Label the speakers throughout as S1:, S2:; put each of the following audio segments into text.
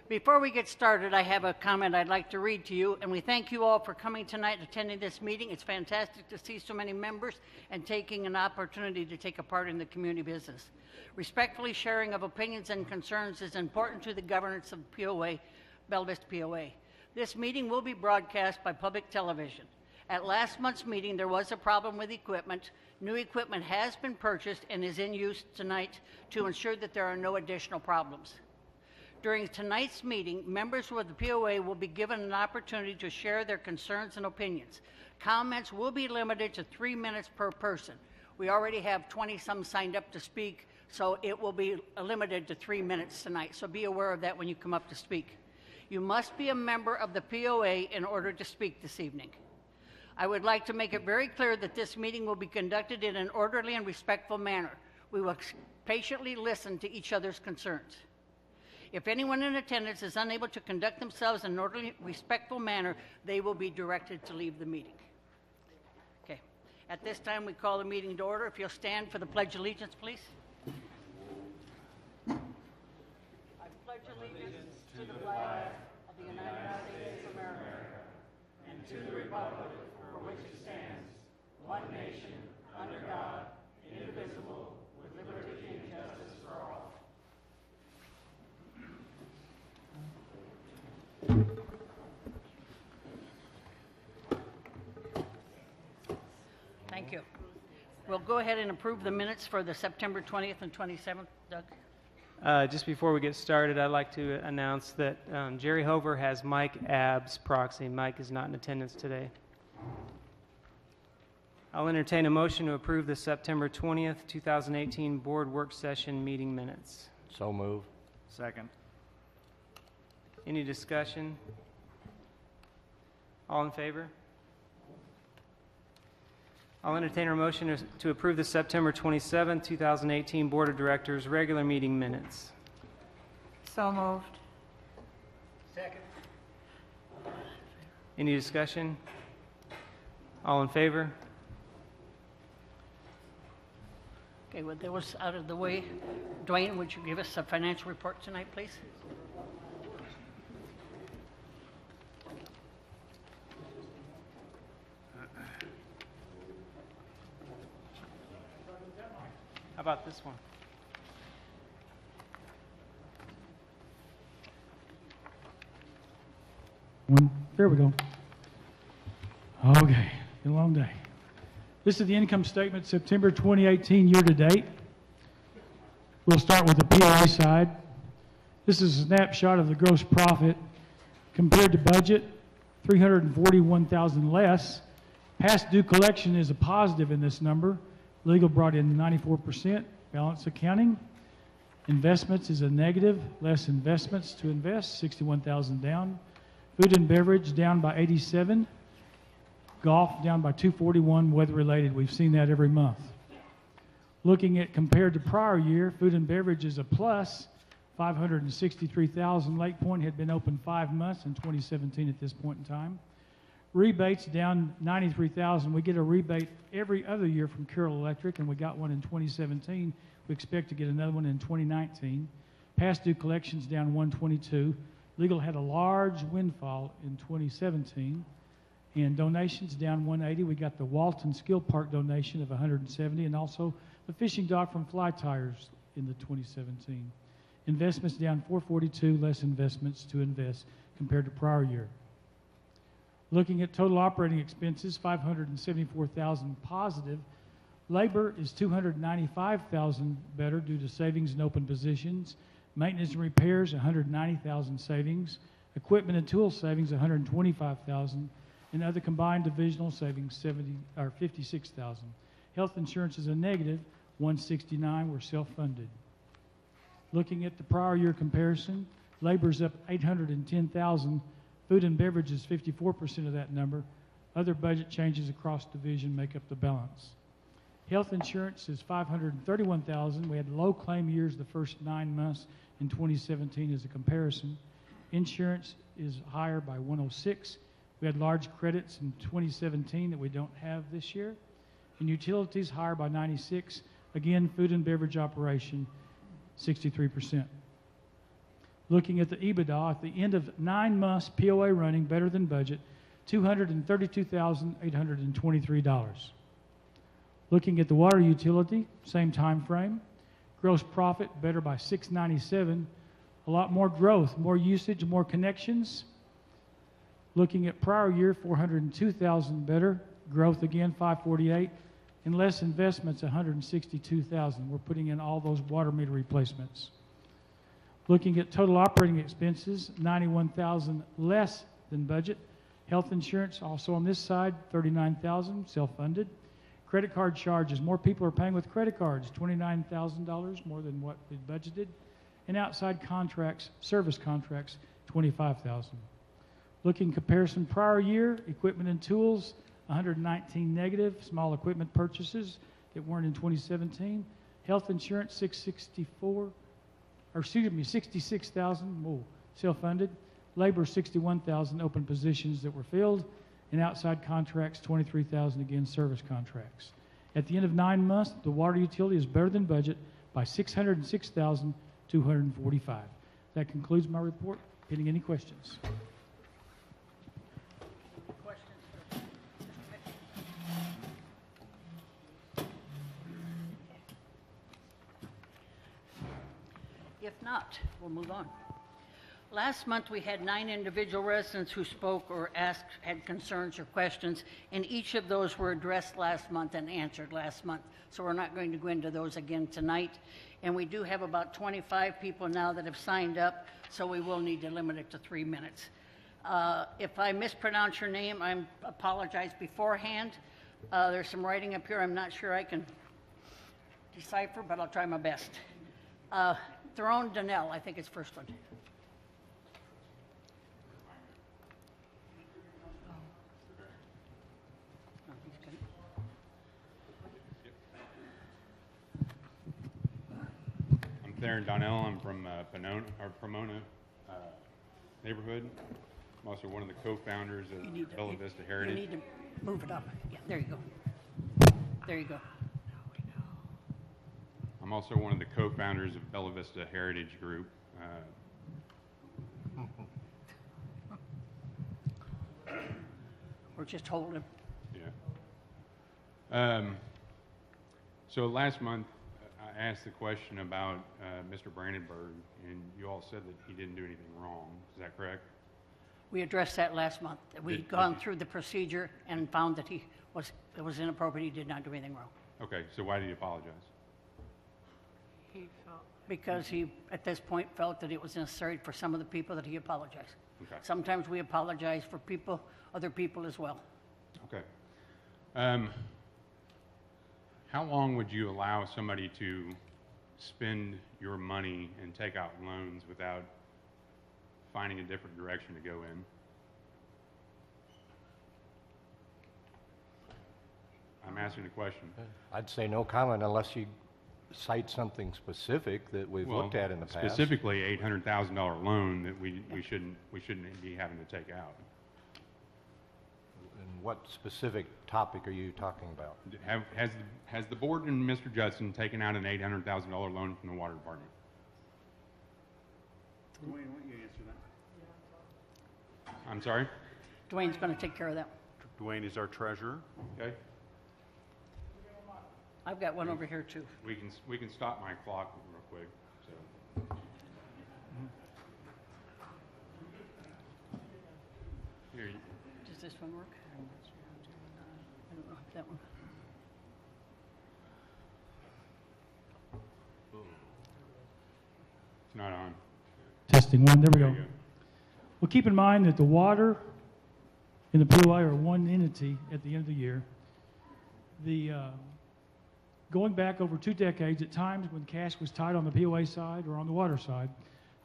S1: Before we get started, I have a comment I'd like to read to you, and we thank you all for coming tonight and attending this meeting. It's fantastic to see so many members and taking an opportunity to take a part in the community business. Respectfully sharing of opinions and concerns is important to the governance of POA, Bella Vista POA. This meeting will be broadcast by public television. At last month's meeting, there was a problem with equipment. New equipment has been purchased and is in use tonight to ensure that there are no additional problems. During tonight's meeting, members of the POA will be given an opportunity to share their concerns and opinions. Comments will be limited to 3 minutes per person. We already have 20-some signed up to speak, so it will be limited to 3 minutes tonight. So be aware of that when you come up to speak. You must be a member of the POA in order to speak this evening. I would like to make it very clear that this meeting will be conducted in an orderly and respectful manner. We will patiently listen to each other's concerns. If anyone in attendance is unable to conduct themselves in an orderly, respectful manner, they will be directed to leave the meeting. Okay. At this time, we call the meeting to order. If you'll stand for the Pledge of Allegiance, please. I pledge allegiance to the flag of the United States of America and to the republic for which it stands, one nation, under God, indivisible, with liberty and justice for all. Thank you. We'll go ahead and approve the minutes for the September 20th and 27th. Doug?
S2: Just before we get started, I'd like to announce that Jerry Hover has Mike Abbs proxy. Mike is not in attendance today. I'll entertain a motion to approve the September 20th, 2018 board work session meeting minutes.
S3: So move.
S4: Second.
S2: Any discussion? All in favor? I'll entertain a motion to approve the September 27, 2018 Board of Directors regular meeting minutes.
S5: So moved.
S1: Second.
S2: Any discussion? All in favor?
S1: Okay, with those out of the way, Dwayne, would you give us a financial report tonight, please?
S2: How about this one?
S6: There we go. Okay, been a long day. This is the income statement September 2018 year to date. We'll start with the POA side. This is a snapshot of the gross profit compared to budget, $341,000 less. Past due collection is a positive in this number. Legal brought in 94%. Balance accounting. Investments is a negative. Less investments to invest, 61,000 down. Food and beverage down by 87. Golf down by 241, weather related. We've seen that every month. Looking at compared to prior year, food and beverage is a plus, 563,000. Lake Point had been open 5 months in 2017 at this point in time. Rebates down 93,000. We get a rebate every other year from Carroll Electric, and we got one in 2017. We expect to get another one in 2019. Past due collections down 122. Legal had a large windfall in 2017. And donations down 180. We got the Walton Skill Park donation of 170, and also the fishing dock from Fly Tires in the 2017. Investments down 442, less investments to invest compared to prior year. Looking at total operating expenses, 574,000 positive. Labor is 295,000 better due to savings in open positions. Maintenance and repairs, 190,000 savings. Equipment and tool savings, 125,000. And other combined divisional savings, 56,000. Health insurance is a negative, 169. We're self-funded. Looking at the prior year comparison, labor's up 810,000. Food and beverage is 54% of that number. Other budget changes across division make up the balance. Health insurance is 531,000. We had low claim years the first 9 months in 2017 as a comparison. Insurance is higher by 106. We had large credits in 2017 that we don't have this year. And utilities higher by 96. Again, food and beverage operation, 63%. Looking at the EBITDA, at the end of 9 months, POA running better than budget, $232,823. Looking at the water utility, same time frame, gross profit better by $697, a lot more growth, more usage, more connections. Looking at prior year, $402,000 better, growth again $548, and less investments $162,000. We're putting in all those water meter replacements. Looking at total operating expenses, $91,000 less than budget. Health insurance also on this side, $39,000, self-funded. Credit card charges, more people are paying with credit cards, $29,000 more than what we budgeted. And outside contracts, service contracts, $25,000. Looking comparison prior year, equipment and tools, 119 negative, small equipment purchases that weren't in 2017. Health insurance, 66,000, self-funded. Labor, 61,000, open positions that were filled. And outside contracts, 23,000, again, service contracts. At the end of 9 months, the water utility is better than budget by $606,245. That concludes my report. Getting any questions?
S1: If not, we'll move on. Last month, we had 9 individual residents who spoke or asked, had concerns or questions, and each of those were addressed last month and answered last month. So we're not going to go into those again tonight. And we do have about 25 people now that have signed up, so we will need to limit it to 3 minutes. If I mispronounce your name, I apologize beforehand. There's some writing up here I'm not sure I can decipher, but I'll try my best. Throne Donnell, I think it's first one.
S3: I'm Theron Donnell. I'm from Pomona neighborhood. I'm also one of the co-founders of Bella Vista Heritage.
S1: You need to move it up. Yeah, there you go. There you go.
S3: I'm also one of the co-founders of Bella Vista Heritage Group.
S1: We're just holding.
S3: Yeah. So last month, I asked the question about Mr. Brandenburg, and you all said that he didn't do anything wrong. Is that correct?
S1: We addressed that last month. We'd gone through the procedure and found that it was inappropriate. He did not do anything wrong.
S3: Okay, so why did he apologize?
S1: Because he, at this point, felt that it was necessary for some of the people that he apologized.
S3: Okay.
S1: Sometimes we apologize for people, other people as well.
S3: Okay. How long would you allow somebody to spend your money and take out loans without finding a different direction to go in? I'm asking a question.
S4: I'd say no comment unless you cite something specific that we've looked at in the past.
S3: Specifically, $800,000 loan that we shouldn't be having to take out.
S4: And what specific topic are you talking about?
S3: Has the board and Mr. Judson taken out an $800,000 loan from the water department?
S7: Dwayne, why don't you answer that?
S3: I'm sorry?
S1: Dwayne's going to take care of that.
S7: Dwayne is our treasurer.
S3: Okay.
S1: I've got one over here too.
S3: We can stop my clock real quick. So. Here.
S1: Does this one work? I don't know if that one.
S3: It's not on.
S6: Testing one, there we
S3: There
S6: go.
S3: you go.
S6: Well, keep in mind that the water and the POA are one entity at the end of the year. Going back over 2 decades, at times when cash was tight on the POA side or on the water side,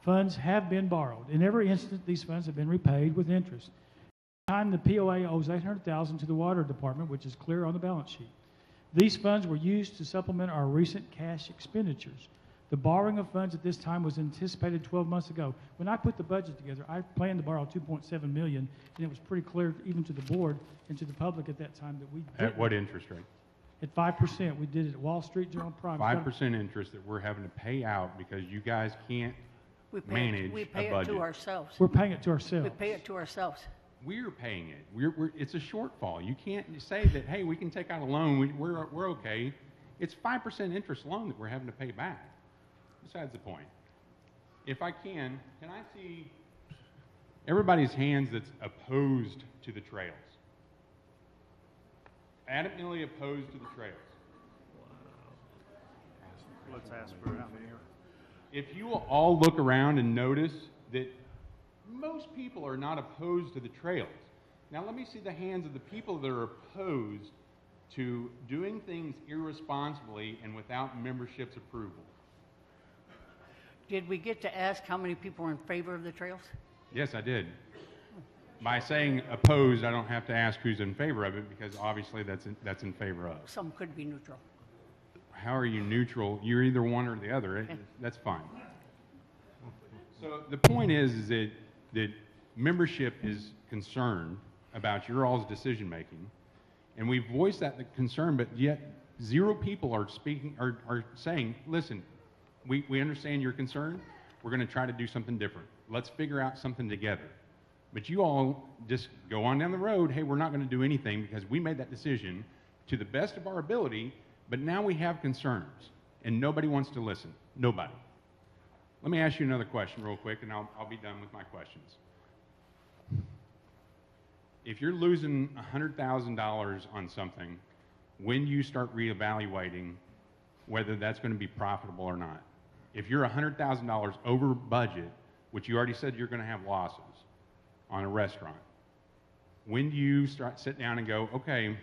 S6: funds have been borrowed. In every instance, these funds have been repaid with interest. At the time, the POA owes $800,000 to the water department, which is clear on the balance sheet. These funds were used to supplement our recent cash expenditures. The borrowing of funds at this time was anticipated 12 months ago. When I put the budget together, I planned to borrow $2.7 million, and it was pretty clear even to the board and to the public at that time that we
S3: At what interest rate?
S6: At 5%. We did it at Wall Street Journal Prime.
S3: 5% interest that we're having to pay out because you guys can't manage
S1: We
S3: a
S1: pay it
S3: budget.
S1: to ourselves.
S6: We're paying it to
S1: We
S6: ourselves.
S1: pay it to ourselves.
S3: We're paying it. It's a shortfall. You can't say that, hey, we can take out a loan, we're okay. It's 5% interest loan that we're having to pay back. Besides the point. If I can I see everybody's hands that's opposed to the trails? Adamantly opposed to the trails.
S7: Let's ask for it.
S3: If you will all look around and notice that most people are not opposed to the trails. Now let me see the hands of the people that are opposed to doing things irresponsibly and without membership's approval.
S1: Did we get to ask how many people are in favor of the trails?
S3: Yes, I did. By saying opposed, I don't have to ask who's in favor of it because obviously that's in favor of.
S1: Some could be neutral.
S3: How are you neutral? You're either one or the other.
S1: Okay.
S3: That's fine. So the point is that membership is concerned about your all's decision making, and we voiced that concern, but yet 0 people are saying, listen, we understand your concern. We're going to try to do something different. Let's figure out something together. But you all just go on down the road, hey, we're not going to do anything because we made that decision to the best of our ability, but now we have concerns, and nobody wants to listen. Nobody. Let me ask you another question real quick, and I'll be done with my questions. If you're losing $100,000 on something, when do you start reevaluating whether that's going to be profitable or not? If you're $100,000 over budget, which you already said you're going to have losses on a restaurant, when do you sit down and go, okay,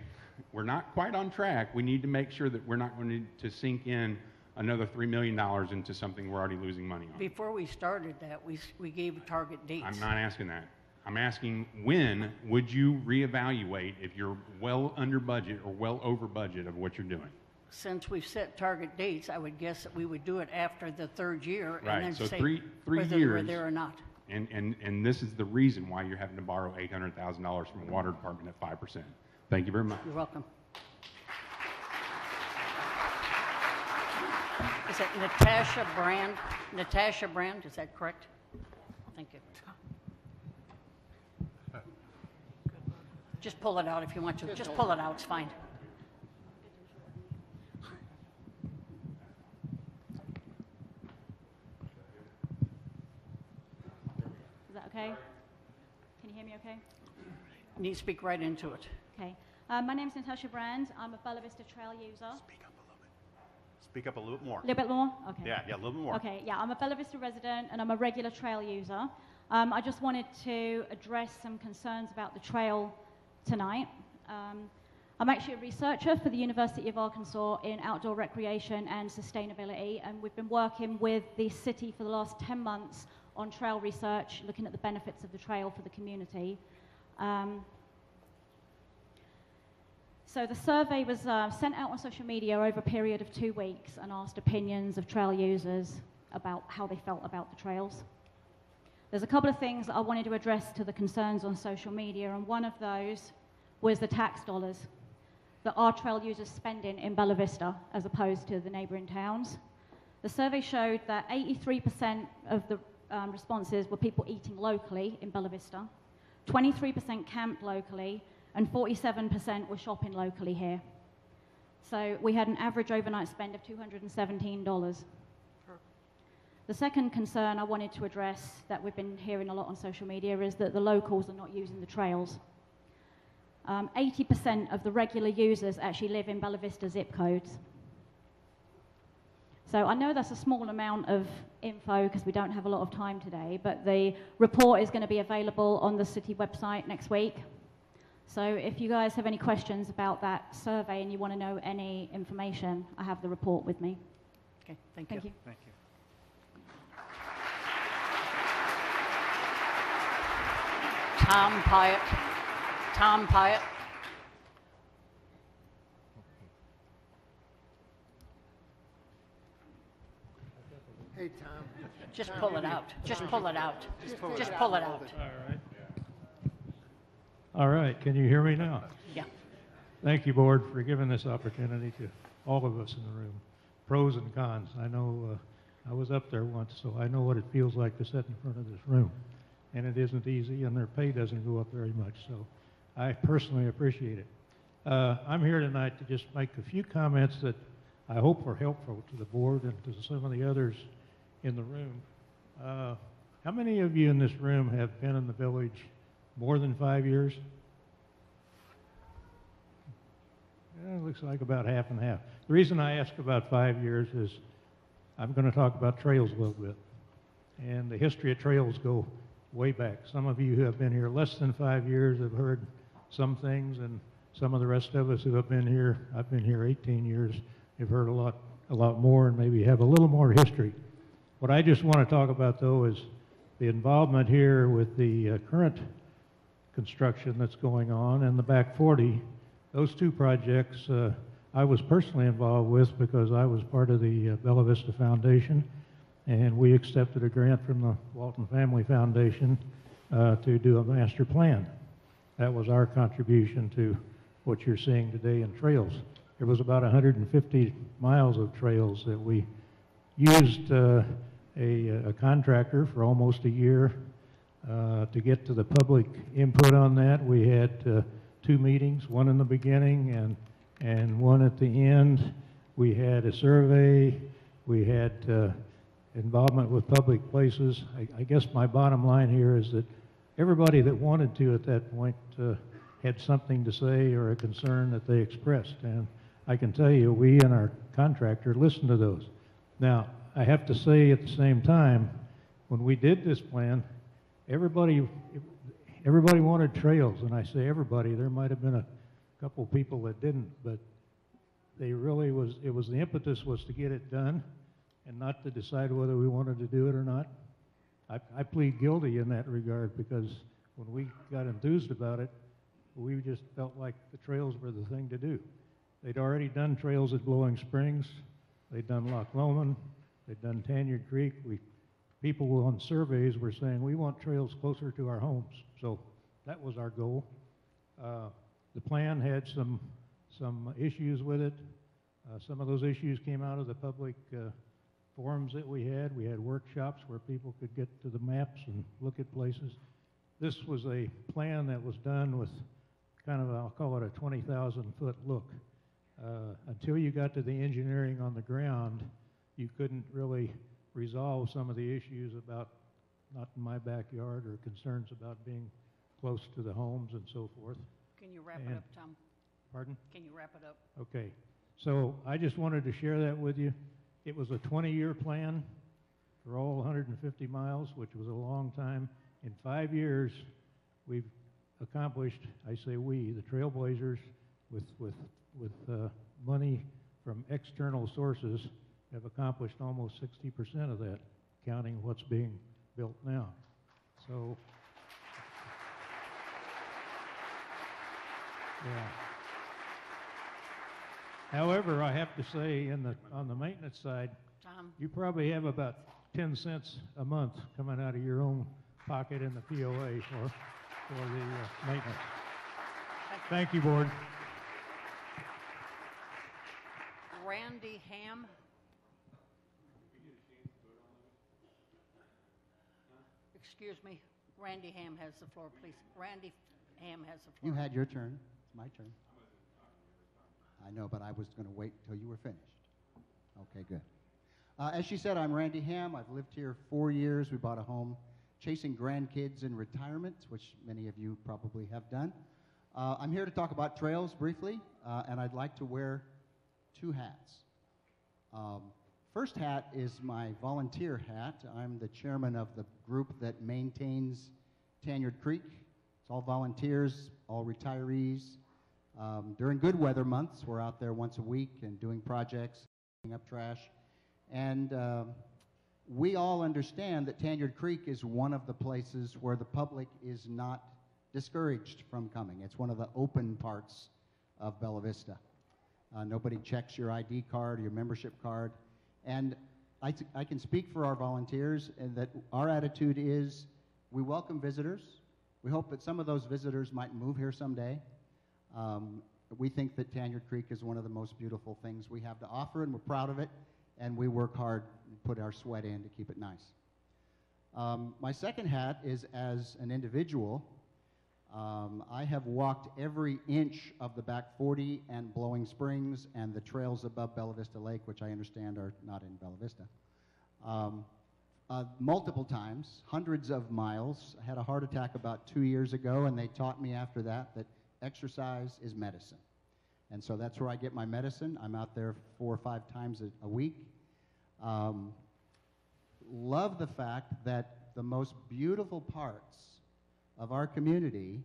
S3: we're not quite on track. We need to make sure that we're not going to sink in another $3 million into something we're already losing money on.
S1: Before we started that, we gave target dates.
S3: I'm not asking that. I'm asking when would you reevaluate if you're well under budget or well over budget of what you're doing?
S1: Since we've set target dates, I would guess that we would do it after the 3rd year
S3: Right,
S1: and then
S3: so
S1: say
S3: three
S1: whether
S3: years.
S1: we're there or not.
S3: And this is the reason why you're having to borrow $800,000 from the water department at 5%. Thank you very much.
S1: You're welcome. Is that Natasha Brand? Natasha Brand, is that correct? Thank you. Just pull it out if you want to. Just pull it out, it's fine.
S8: Is that okay? Can you hear me okay?
S1: You need to speak right into it.
S8: Okay. My name's Natasha Brand. I'm a Bella Vista Trail user.
S7: Speak up a little bit. Speak up a little bit more.
S8: A little bit more? Okay.
S7: Yeah, a little bit more.
S8: Okay, yeah, I'm a Bella Vista resident and I'm a regular trail user. I just wanted to address some concerns about the trail tonight. I'm actually a researcher for the University of Arkansas in outdoor recreation and sustainability, and we've been working with the city for the last 10 months on trail research, looking at the benefits of the trail for the community. So the survey was sent out on social media over a period of 2 weeks and asked opinions of trail users about how they felt about the trails. There's a couple of things that I wanted to address to the concerns on social media, and one of those was the tax dollars that our trail users spending in Bella Vista as opposed to the neighboring towns. The survey showed that 83% of the responses were people eating locally in Bella Vista, 23% camped locally, and 47% were shopping locally here. So we had an average overnight spend of $217. The second concern I wanted to address that we've been hearing a lot on social media is that the locals are not using the trails. 80% of the regular users actually live in Bella Vista zip codes. So I know that's a small amount of info because we don't have a lot of time today, but the report is going to be available on the city website next week. So if you guys have any questions about that survey and you want to know any information, I have the report with me.
S1: Okay, thank you.
S8: Thank you.
S7: Thank you.
S1: Tom Pyatt. Tom Pyatt.
S9: Hey, Tom.
S1: Just pull it out. Just pull it out. Just pull it out.
S10: All right, can you hear me now?
S1: Yeah.
S10: Thank you, Board, for giving this opportunity to all of us in the room. Pros and cons. I know I was up there once, so I know what it feels like to sit in front of this room. And it isn't easy, and their pay doesn't go up very much, so I personally appreciate it. I'm here tonight to just make a few comments that I hope are helpful to the board and to some of the others in the room. How many of you in this room have been in the village more than 5 years? Yeah, it looks like about half and half. The reason I ask about 5 years is I'm going to talk about trails a little bit. And the history of trails go way back. Some of you who have been here less than 5 years have heard some things, and some of the rest of us who have been here, I've been here 18 years, have heard a lot more and maybe have a little more history. What I just want to talk about, though, is the involvement here with the current construction that's going on and the back 40. Those two projects I was personally involved with because I was part of the Bella Vista Foundation, and we accepted a grant from the Walton Family Foundation to do a master plan. That was our contribution to what you're seeing today in trails. There was about 150 miles of trails that we used a contractor for almost a year to get to the public input on that. We had 2 meetings, one in the beginning and one at the end. We had a survey. We had involvement with public places. I guess my bottom line here is that everybody that wanted to at that point had something to say or a concern that they expressed. And I can tell you, we and our contractor listened to those. Now, I have to say at the same time, when we did this plan, everybody wanted trails, and I say everybody. There might have been a couple people that didn't, but the impetus was to get it done and not to decide whether we wanted to do it or not. I plead guilty in that regard because when we got enthused about it, we just felt like the trails were the thing to do. They'd already done trails at Blowing Springs. They'd done Loch Lomond. They'd done Tanyard Creek. People on surveys were saying, we want trails closer to our homes. So that was our goal. The plan had some issues with it. Some of those issues came out of the public forums that we had. We had workshops where people could get to the maps and look at places. This was a plan that was done with kind of, I'll call it a 20,000-foot look. Until you got to the engineering on the ground, you couldn't really resolve some of the issues about not in my backyard or concerns about being close to the homes and so forth.
S1: Can you wrap it up, Tom?
S10: Pardon?
S1: Can you wrap it up?
S10: Okay. So I just wanted to share that with you. It was a 20-year plan for all 150 miles, which was a long time. In 5 years, we've accomplished, I say we, the Trailblazers, with money from external sources, have accomplished almost 60% of that, counting what's being built now. So, yeah. However, I have to say, on the maintenance side,
S1: Tom?
S10: you probably have about 10 cents a month coming out of your own pocket in the POA for the maintenance. Thank you, Board.
S1: Randy Ham? Excuse me. Randy Ham has the floor, please. Randy Ham has the floor.
S11: You had your turn. It's my turn. I know, but I was going to wait until you were finished. Okay, good. As she said, I'm Randy Ham. I've lived here 4 years. We bought a home chasing grandkids in retirement, which many of you probably have done. I'm here to talk about trails briefly, and I'd like to wear 2 hats. First hat is my volunteer hat. I'm the chairman of the group that maintains Tanyard Creek. It's all volunteers, all retirees. During good weather months, we're out there once a week and doing projects, picking up trash. And we all understand that Tanyard Creek is one of the places where the public is not discouraged from coming. It's one of the open parts of Bella Vista. Nobody checks your ID card or your membership card. And I can speak for our volunteers and that our attitude is we welcome visitors. We hope that some of those visitors might move here someday. We think that Tanyard Creek is one of the most beautiful things we have to offer, and we're proud of it. and we work hard and put our sweat in to keep it nice. My second hat is as an individual. I have walked every inch of the back 40 and Blowing Springs and the trails above Bella Vista Lake, which I understand are not in Bella Vista. Multiple times, hundreds of miles. I had a heart attack about 2 years ago, and they taught me after that exercise is medicine. And so that's where I get my medicine. I'm out there 4 or 5 times a week. Love the fact that the most beautiful parts of our community,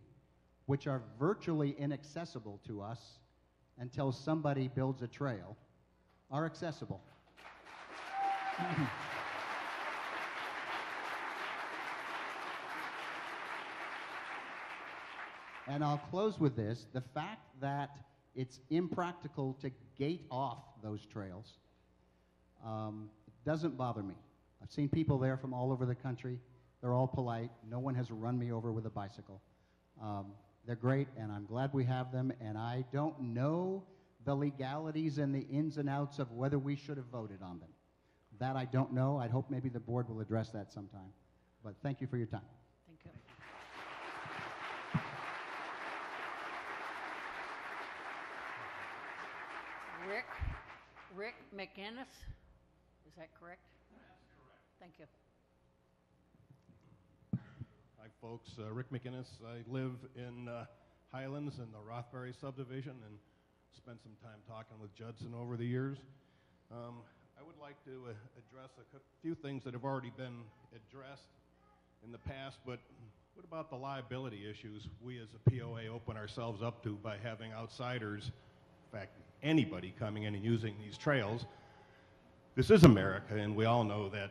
S11: which are virtually inaccessible to us until somebody builds a trail, are accessible. And I'll close with this. The fact that it's impractical to gate off those trails doesn't bother me. I've seen people there from all over the country. They're all polite. No one has run me over with a bicycle. They're great, and I'm glad we have them, and I don't know the legalities and the ins and outs of whether we should have voted on them. That I don't know. I hope maybe the board will address that sometime. But thank you for your time.
S1: Thank you. Rick McInnes, is that correct? That's correct. Thank you.
S12: Hi, folks. Rick McInnes. I live in Highlands in the Rothbury subdivision and spent some time talking with Judson over the years. I would like to address a few things that have already been addressed in the past, but what about the liability issues we as a POA open ourselves up to by having outsiders, in fact, anybody coming in and using these trails? This is America, and we all know that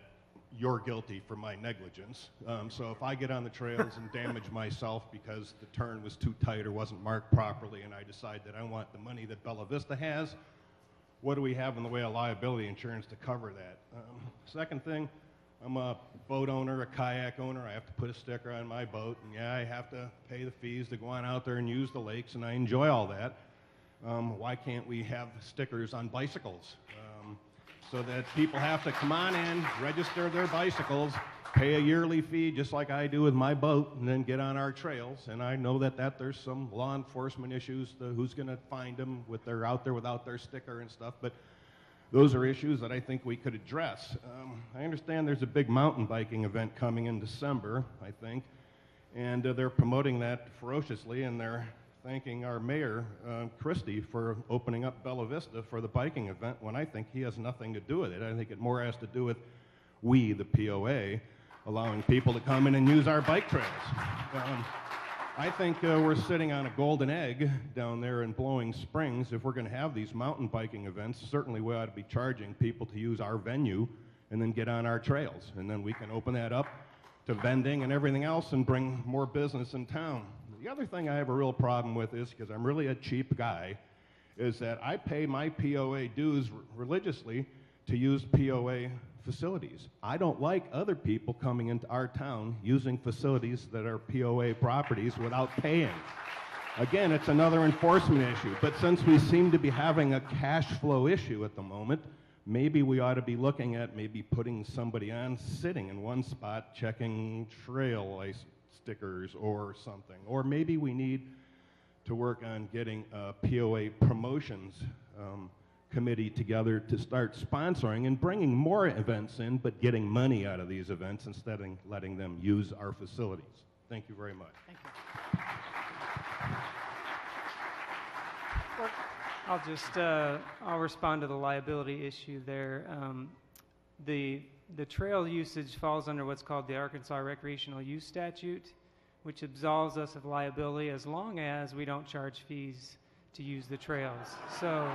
S12: you're guilty for my negligence. So if I get on the trails and damage myself because the turn was too tight or wasn't marked properly, and I decide that I want the money that Bella Vista has, what do we have in the way of liability insurance to cover that? Second thing, I'm a boat owner, a kayak owner. I have to put a sticker on my boat, and yeah, I have to pay the fees to go on out there and use the lakes, and I enjoy all that. Why can't we have stickers on bicycles so that people have to come on in, register their bicycles, pay a yearly fee just like I do with my boat, and then get on our trails? And I know that there's some law enforcement issues, who's going to find them if they're out there without their sticker and stuff, but those are issues that I think we could address. I understand there's a big mountain biking event coming in December, I think, and they're promoting that ferociously, and they're thanking our mayor, Christie, for opening up Bella Vista for the biking event when I think he has nothing to do with it. I think it more has to do with we, the POA, allowing people to come in and use our bike trails. I think we're sitting on a golden egg down there in Blowing Springs. If we're going to have these mountain biking events, certainly we ought to be charging people to use our venue and then get on our trails. And then we can open that up to vending and everything else and bring more business in town. The other thing I have a real problem with is, because I'm really a cheap guy, is that I pay my POA dues religiously to use POA facilities. I don't like other people coming into our town using facilities that are POA properties without paying. Again, it's another enforcement issue, but since we seem to be having a cash flow issue at the moment, maybe we ought to be looking at maybe putting somebody on sitting in one spot checking trail license stickers or something. Or maybe we need to work on getting a POA promotions committee together to start sponsoring and bringing more events in, but getting money out of these events instead of letting them use our facilities. Thank you very much.
S1: Thank you.
S2: I'll just, I'll respond to the liability issue there. The trail usage falls under what's called the Arkansas Recreational Use Statute, which absolves us of liability as long as we don't charge fees to use the trails. So,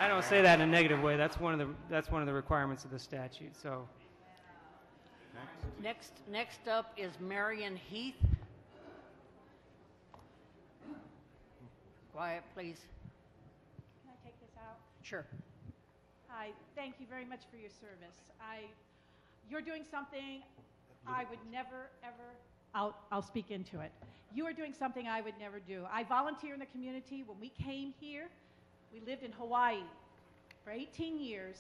S2: I don't say that in a negative way. That's one of the requirements of the statute. So,
S1: next up is Marion Heath. Quiet, please.
S13: Can I take this out?
S1: Sure.
S13: Hi, thank you very much for your service. You're doing something I would never, ever I'll speak into it. You are doing something I would never do. I volunteer in the community. When we came here, we lived in Hawaii for 18 years,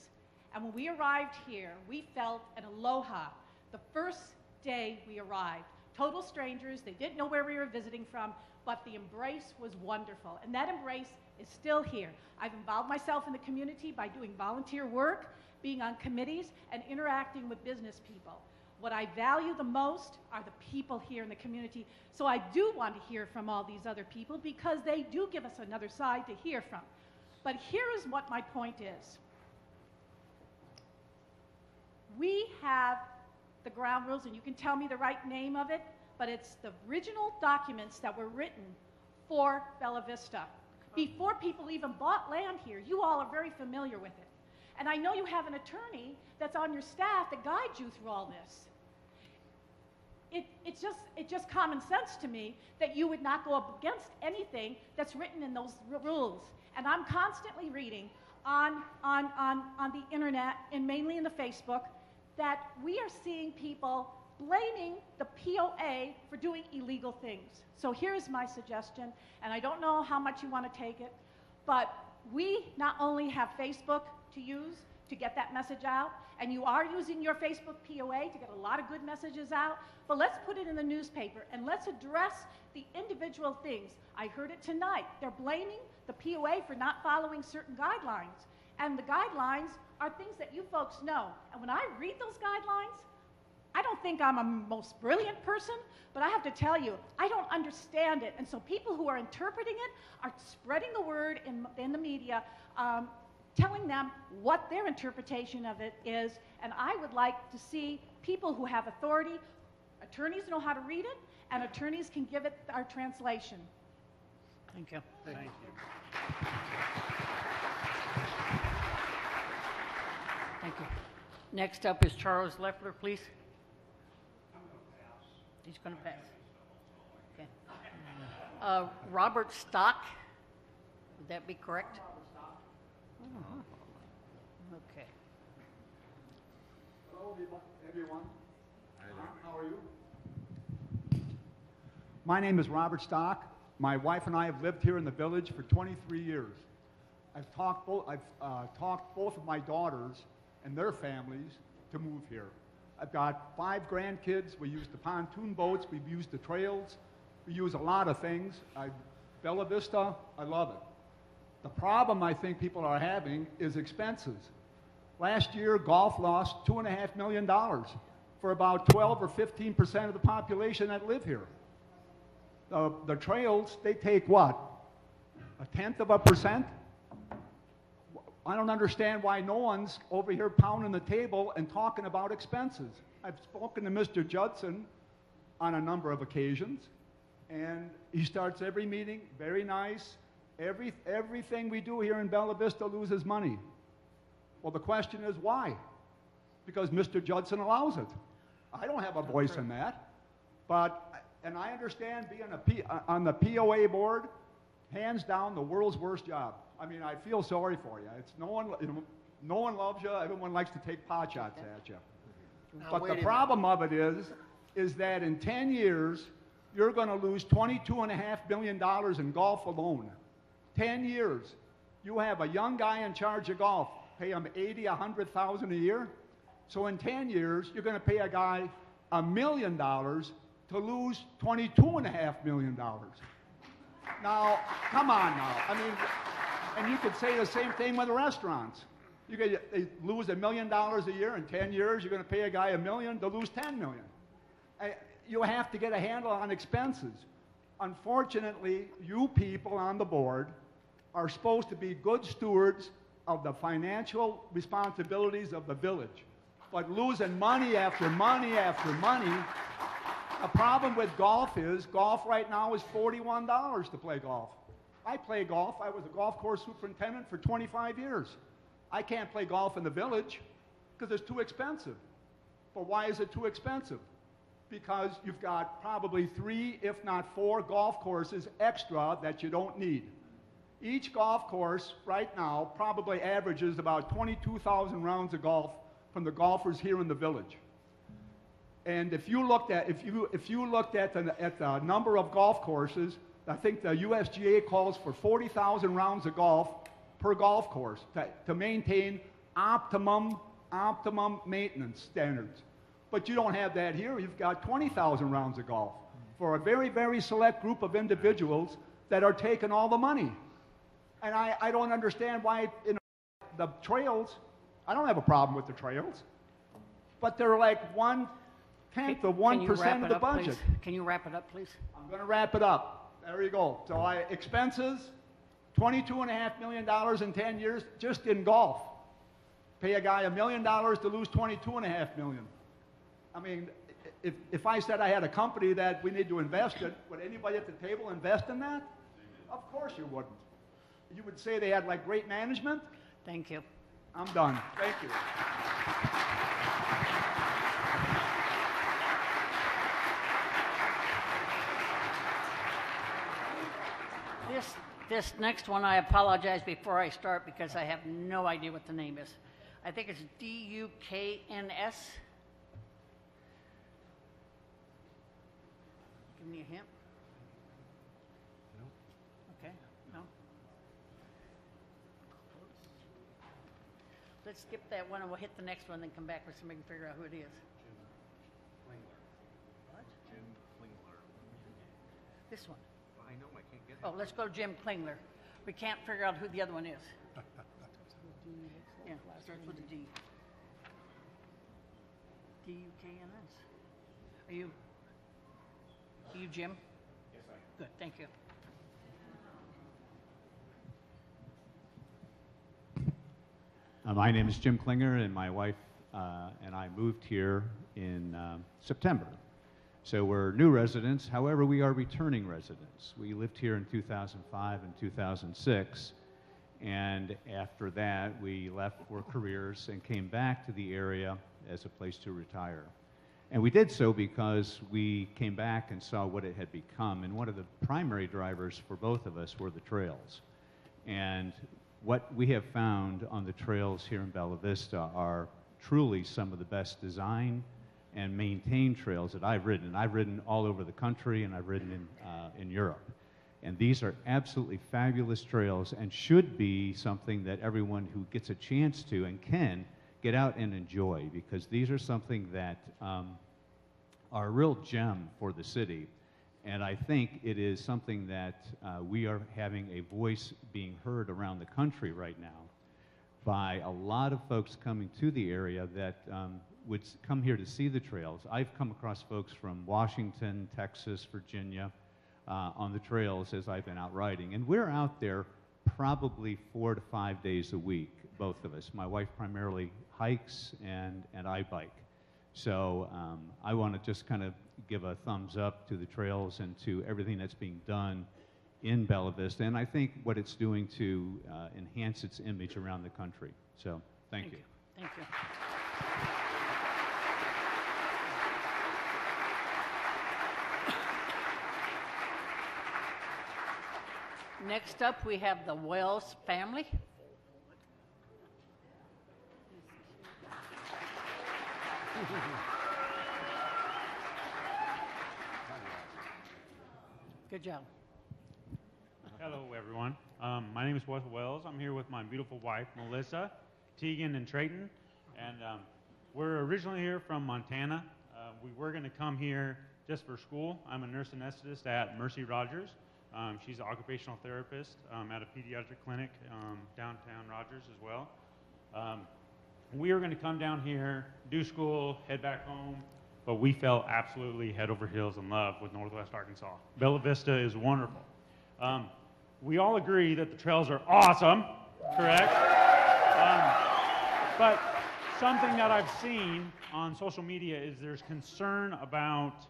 S13: and when we arrived here, we felt an aloha the first day we arrived. Total strangers, they didn't know where we were visiting from, but the embrace was wonderful, and that embrace is still here. I've involved myself in the community by doing volunteer work, being on committees, and interacting with business people. What I value the most are the people here in the community, so I do want to hear from all these other people because they do give us another side to hear from. But here is what my point is. We have the ground rules, and you can tell me the right name of it, but it's the original documents that were written for Bella Vista. Before people even bought land here, you all are very familiar with it. And I know you have an attorney that's on your staff that guides you through all this. It's just common sense to me that you would not go up against anything that's written in those rules. And I'm constantly reading on the internet and mainly in the Facebook that we are seeing people blaming the POA for doing illegal things. So here's my suggestion, and I don't know how much you want to take it, but we not only have Facebook to use to get that message out, and you are using your Facebook POA to get a lot of good messages out, but let's put it in the newspaper and let's address the individual things. I heard it tonight. They're blaming the POA for not following certain guidelines, and the guidelines are things that you folks know. And when I read those guidelines, I don't think I'm a most brilliant person, but I have to tell you, I don't understand it. And so people who are interpreting it are spreading the word in the media, telling them what their interpretation of it is. And I would like to see people who have authority, attorneys know how to read it, and attorneys can give it our translation.
S1: Thank you.
S7: Thank you.
S1: Thank you. Next up is Charles Leffler, please. He's going to pass. Okay. Robert Stock, would that be correct? Oh. Okay.
S14: Hello, everyone. How are you? My name is Robert Stock. My wife and I have lived here in the village for 23 years. I've talked both of my daughters and their families to move here. I've got 5 grandkids. We use the pontoon boats. We've used the trails. We use a lot of things. Bella Vista, I love it. The problem I think people are having is expenses. Last year, golf lost $2.5 million for about 12 or 15% of the population that live here. The trails, they take what? 0.1%? I don't understand why no one's over here pounding the table and talking about expenses. I've spoken to Mr. Judson on a number of occasions, and he starts every meeting, very nice. Everything we do here in Bella Vista loses money. Well, the question is why? Because Mr. Judson allows it. I don't have a voice in that, and I understand being on the POA board, hands down the world's worst job. I mean, I feel sorry for you. It's no one loves you. Everyone likes to take pot shots at you. But the problem of it is that in 10 years, you're going to lose $22.5 billion in golf alone. 10 years. You have a young guy in charge of golf, pay him $80,000, $100,000 a year. So in 10 years, you're going to pay a guy $1 million to lose $22.5 million. Now, come on now. I mean, and you could say the same thing with restaurants. They lose $1 million a year. In 10 years, you're going to pay a guy $1 million to lose $10 million. You have to get a handle on expenses. Unfortunately, you people on the board are supposed to be good stewards of the financial responsibilities of the village. But losing money after money after money, the problem with golf right now is $41 to play golf. I play golf. I was a golf course superintendent for 25 years. I can't play golf in the village because it's too expensive. But why is it too expensive? Because you've got probably 3, if not 4, golf courses extra that you don't need. Each golf course right now probably averages about 22,000 rounds of golf from the golfers here in the village. And if you looked at the number of golf courses, I think the USGA calls for 40,000 rounds of golf per golf course to maintain optimum maintenance standards. But you don't have that here. You've got 20,000 rounds of golf for a very, very select group of individuals that are taking all the money. And I don't understand why the trails, I don't have a problem with the trails, but they're like 1/10 of 1% of the budget.
S1: Can you wrap it up, please?
S14: I'm going to wrap it up. There you go. So expenses, $22.5 million in 10 years just in golf. Pay a guy $1 million to lose $22.5 million. I mean, if I said I had a company that we need to invest in, would anybody at the table invest in that? Of course you wouldn't. You would say they had like great management?
S1: Thank you.
S14: I'm done. Thank you.
S1: This next one, I apologize before I start because I have no idea what the name is. I think it's DUKNS. Give me a hint. Okay, no. Let's skip that one and we'll hit the next one, then come back with somebody and figure out who it is. What?
S4: Jim Klingler.
S1: This one.
S4: I know, I can't get it.
S1: Oh, let's go Jim Klingler. We can't figure out who the other one is. Yeah, starts with a D. D-U-K-N-S. Are you Jim?
S15: Yes, I am.
S1: Good, thank you.
S15: My name is Jim Klinger, and my wife and I moved here in September. So we're new residents. However, we are returning residents. We lived here in 2005 and 2006, and after that, we left for careers and came back to the area as a place to retire. And we did so because we came back and saw what it had become, and one of the primary drivers for both of us were the trails. And what we have found on the trails here in Bella Vista are truly some of the best designed and maintained trails that I've ridden. I've ridden all over the country, and I've ridden in Europe. And these are absolutely fabulous trails and should be something that everyone who gets a chance to and can get out and enjoy, because these are something that are a real gem for the city. And I think it is something that we are having a voice being heard around the country right now by a lot of folks coming to the area that would come here to see the trails. I've come across folks from Washington, Texas, Virginia on the trails as I've been out riding. And we're out there probably 4 to 5 days a week, both of us. My wife primarily hikes and I bike. So I want to just kind of give a thumbs up to the trails and to everything that's being done in Bella Vista, and I think what it's doing to enhance its image around the country. So thank you.
S1: Thank you. Next up, we have the Wells family. Good job.
S7: Hello, everyone. My name is Wes Wells. I'm here with my beautiful wife, Melissa, Tegan, and Trayton. And we're originally here from Montana. We were going to come here just for school. I'm a nurse anesthetist at Mercy Rogers. She's an occupational therapist at a pediatric clinic downtown Rogers as well. We were going to come down here, do school, head back home, but we fell absolutely head over heels in love with Northwest Arkansas. Bella Vista is wonderful. We all agree that the trails are awesome, correct? But something that I've seen on social media is there's concern about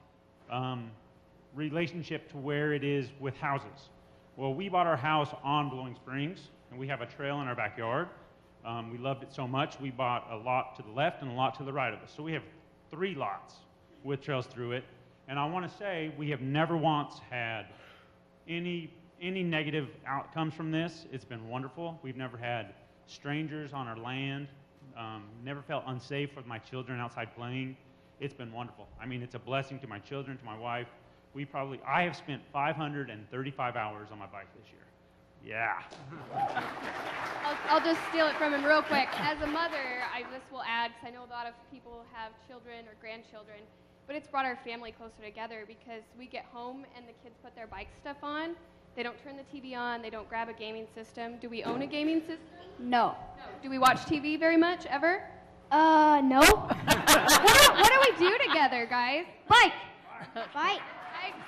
S7: relationship to where it is with houses. Well, we bought our house on Blowing Springs, and we have a trail in our backyard. We loved it so much, we bought a lot to the left and a lot to the right of us. So we have 3 lots with trails through it. And I want to say we have never once had any negative outcomes from this. It's been wonderful. We've never had strangers on our land, never felt unsafe with my children outside playing. it's been wonderful. I mean, it's a blessing to my children, to my wife. I have spent 535 hours on my bike this year. Yeah.
S16: I'll just steal it from him real quick. As a mother, I just will add, because I know a lot of people have children or grandchildren, but it's brought our family closer together because we get home and the kids put their bike stuff on. They don't turn the TV on. They don't grab a gaming system. Do we own a gaming system?
S17: No.
S16: Do we watch TV very much, ever?
S17: No.
S16: What do we do together, guys?
S17: Bike. Bike.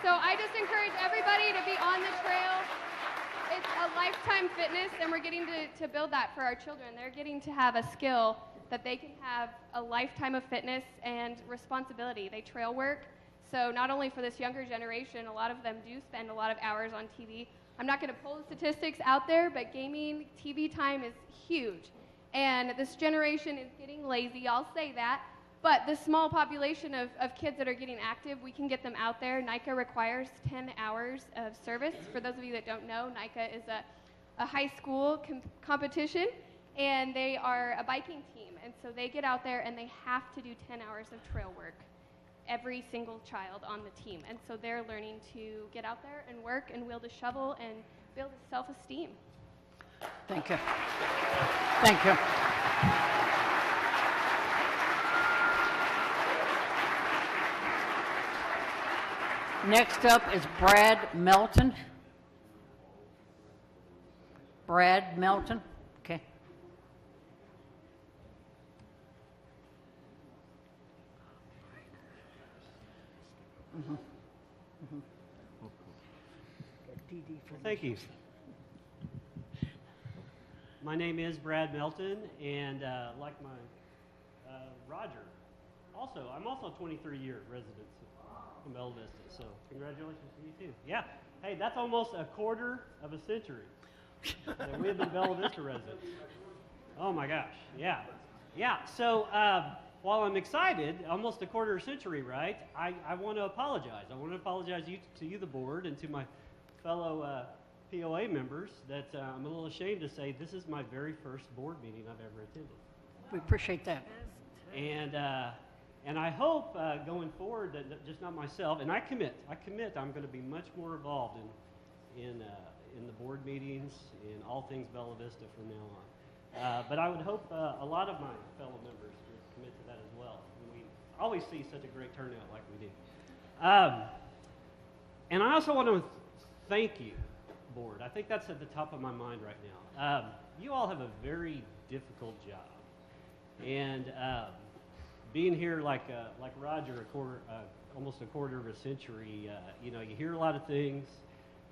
S16: So I just encourage everybody to be on the trail. It's a lifetime fitness, and we're getting to build that for our children. They're getting to have a skill that they can have a lifetime of fitness and responsibility. They trail work. So not only for this younger generation, a lot of them do spend a lot of hours on TV. I'm not going to pull the statistics out there, but gaming, TV time is huge. And this generation is getting lazy, I'll say that. But the small population of kids that are getting active, we can get them out there. NICA requires 10 hours of service. For those of you that don't know, NICA is a high school competition, and they are a biking team. And so they get out there and they have to do 10 hours of trail work, every single child on the team. And so they're learning to get out there and work and wield a shovel and build self-esteem.
S1: Thank you. Thank you. Next up is Brad Melton. Brad Melton, okay.
S18: Thank you. My name is Brad Melton, and like my Roger, I'm also a 23-year resident from Bella Vista, so congratulations to you too. Yeah, hey, that's almost a quarter of a century that we have been Bella Vista residents. Oh my gosh, yeah. Yeah, so while I'm excited, almost a quarter of a century, right, I want to apologize. I want to apologize to you, the board, and to my fellow POA members that I'm a little ashamed to say this is my very first board meeting I've ever attended.
S1: We appreciate that.
S18: And I hope going forward that just not myself, and I commit I'm going to be much more involved in the board meetings, in all things Bella Vista from now on. But I would hope a lot of my fellow members would commit to that as well. We always see such a great turnout like we do. And I also want to thank you, board. I think that's at the top of my mind right now. You all have a very difficult job, and being here like Roger, almost a quarter of a century, you hear a lot of things.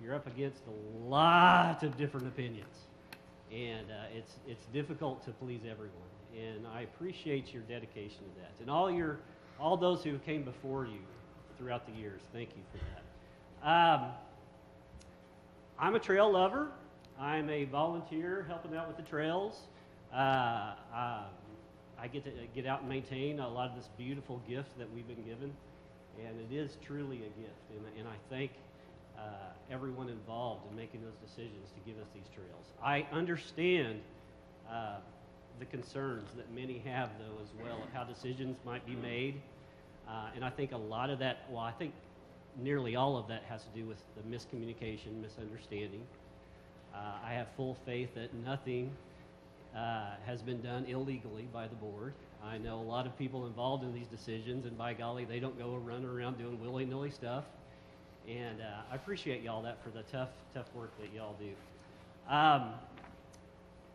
S18: You're up against a lot of different opinions, and it's difficult to please everyone. And I appreciate your dedication to that, and all those who came before you throughout the years. Thank you for that. I'm a trail lover. I'm a volunteer helping out with the trails. I get to get out and maintain a lot of this beautiful gift that we've been given, and it is truly a gift. And I thank everyone involved in making those decisions to give us these trails. I understand the concerns that many have, though, as well, of how decisions might be made. And I think a lot of that, I think nearly all of that has to do with the miscommunication, misunderstanding. I have full faith that nothing has been done illegally by the board. I know a lot of people involved in these decisions, and by golly, they don't go running around doing willy-nilly stuff. And I appreciate y'all that for the tough work that y'all do.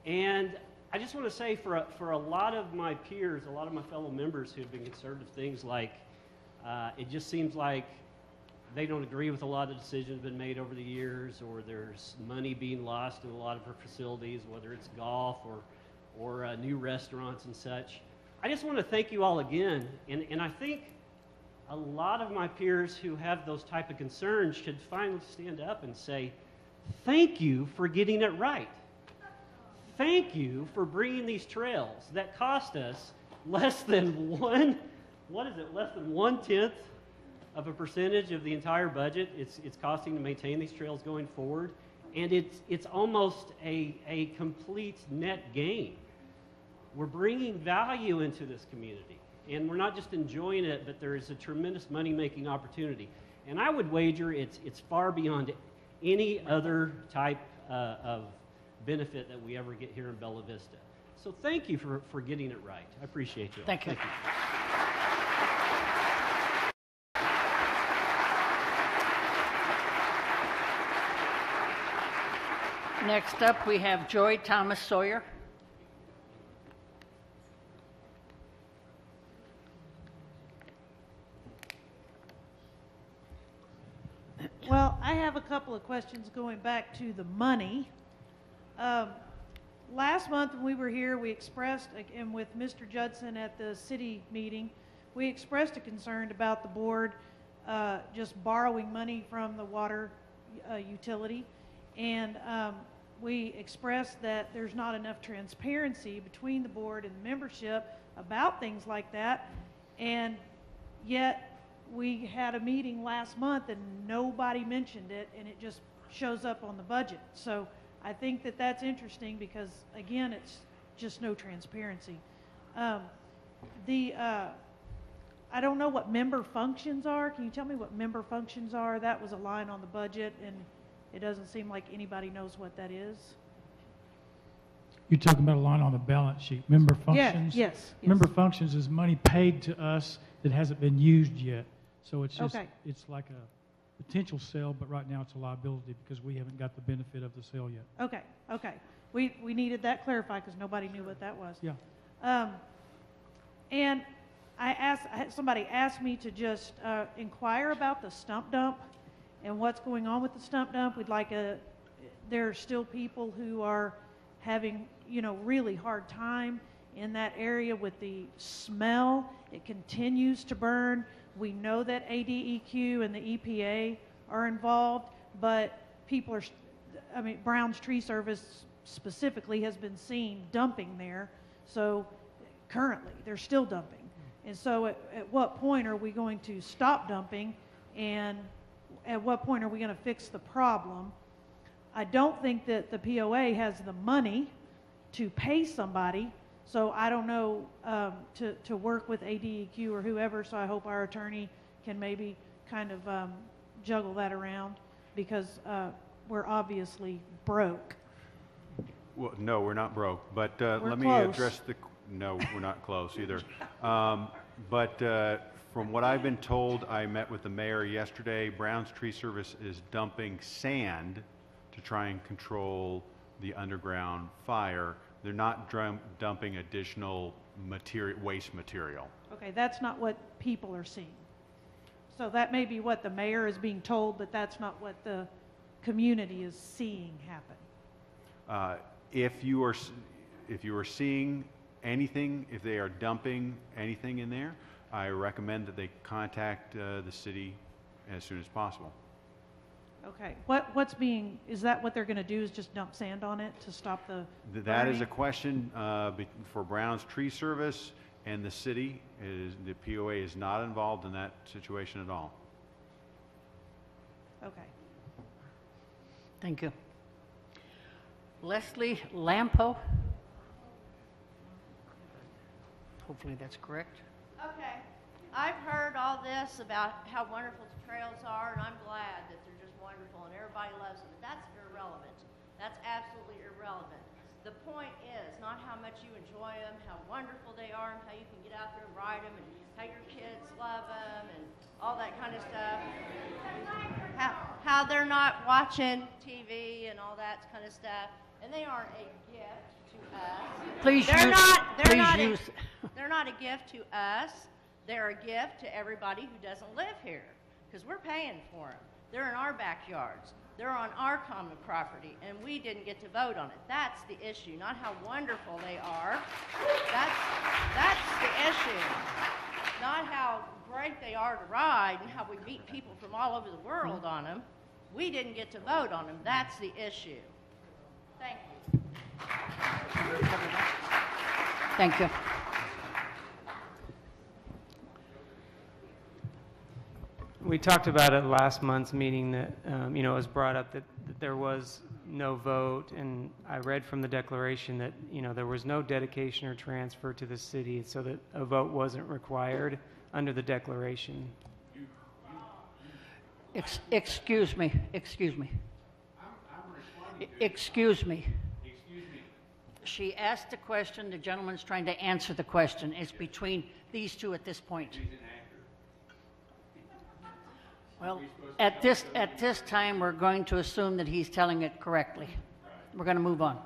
S18: And I just want to say for a lot of my peers, a lot of my fellow members who have been concerned of things like, it just seems like they don't agree with a lot of decisions been made over the years, or there's money being lost in a lot of our facilities, whether it's golf or new restaurants and such. I just want to thank you all again, and I think a lot of my peers who have those type of concerns should finally stand up and say, thank you for getting it right. Thank you for bringing these trails that cost us less than less than 1/10 of a percentage of the entire budget it's costing to maintain these trails going forward, and it's almost a complete net gain. We're bringing value into this community, And we're not just enjoying it, but there is a tremendous money-making opportunity. And I would wager it's far beyond any other type of benefit that we ever get here in Bella Vista. So thank you for getting it right. I appreciate you all.
S1: Thank you. Next up, we have Joy Thomas Sawyer.
S19: Well, I have a couple of questions going back to the money. Last month when we were here, we expressed, and with Mr. Judson at the city meeting, we expressed a concern about the board just borrowing money from the water utility. And we expressed that there's not enough transparency between the board and the membership about things like that. And yet, we had a meeting last month and nobody mentioned it, and it just shows up on the budget. So I think that that's interesting because, again, it's just no transparency. I don't know what member functions are. Can you tell me what member functions are? That was a line on the budget, and it doesn't seem like anybody knows what that is.
S6: You're talking about a line on the balance sheet. Member functions?
S19: Yes.
S6: Member functions is money paid to us that hasn't been used yet. So it's just,
S19: Okay.
S6: it's like a potential sale, but right now it's a liability because we haven't got the benefit of the sale yet.
S19: Okay. We needed that clarified because nobody knew what that was.
S6: Yeah.
S19: And somebody asked me to just inquire about the stump dump and what's going on with the stump dump. There are still people who are having, really hard time in that area with the smell. It continues to burn. We know that ADEQ and the EPA are involved, but Brown's Tree Service specifically has been seen dumping there. So currently, they're still dumping. And so at what point are we going to stop dumping, and at what point are we going to fix the problem? I don't think that the POA has the money to pay somebody, so I don't know to work with ADEQ or whoever, so I hope our attorney can maybe kind of juggle that around because we're obviously broke.
S20: Well, no, we're not broke, but let me
S19: close.
S20: address no, we're not close either. But from what I've been told, I met with the mayor yesterday. Brown's Tree Service is dumping sand to try and control the underground fire. They're not dumping additional waste material.
S19: Okay, that's not what people are seeing. So that may be what the mayor is being told, but that's not what the community is seeing happen.
S20: If you are seeing anything, if they are dumping anything in there, I recommend that they contact the city as soon as possible.
S19: Okay, is that what they're going to do, is just dump sand on it to stop the
S20: That is
S19: burning?
S20: a question for Brown's Tree Service and the city. The POA is not involved in that situation at all.
S19: Okay.
S1: Thank you. Leslie Lampo. Hopefully that's correct.
S21: Okay. I've heard all this about how wonderful the trails are, and I'm glad that they're just wonderful and everybody loves them. But that's irrelevant. That's absolutely irrelevant. The point is not how much you enjoy them, how wonderful they are, and how you can get out there and ride them, and how your kids love them, and all that kind of stuff. How they're not watching TV and all that kind of stuff, and they aren't a gift to us. They're not a gift to us. They're a gift to everybody who doesn't live here, because we're paying for them. They're in our backyards. They're on our common property, and we didn't get to vote on it. That's the issue, not how wonderful they are. That's the issue, not how great they are to ride and how we meet people from all over the world on them. We didn't get to vote on them. That's the issue. Thank you.
S1: Thank you.
S2: We talked about at last month's meeting that, it was brought up that there was no vote, and I read from the declaration that, there was no dedication or transfer to the city, so that a vote wasn't required under the declaration.
S1: Excuse me. She asked the question, the gentleman's trying to answer the question. It's between these two at this point. Well, at this time, we're going to assume that he's telling it correctly. We're going to move on.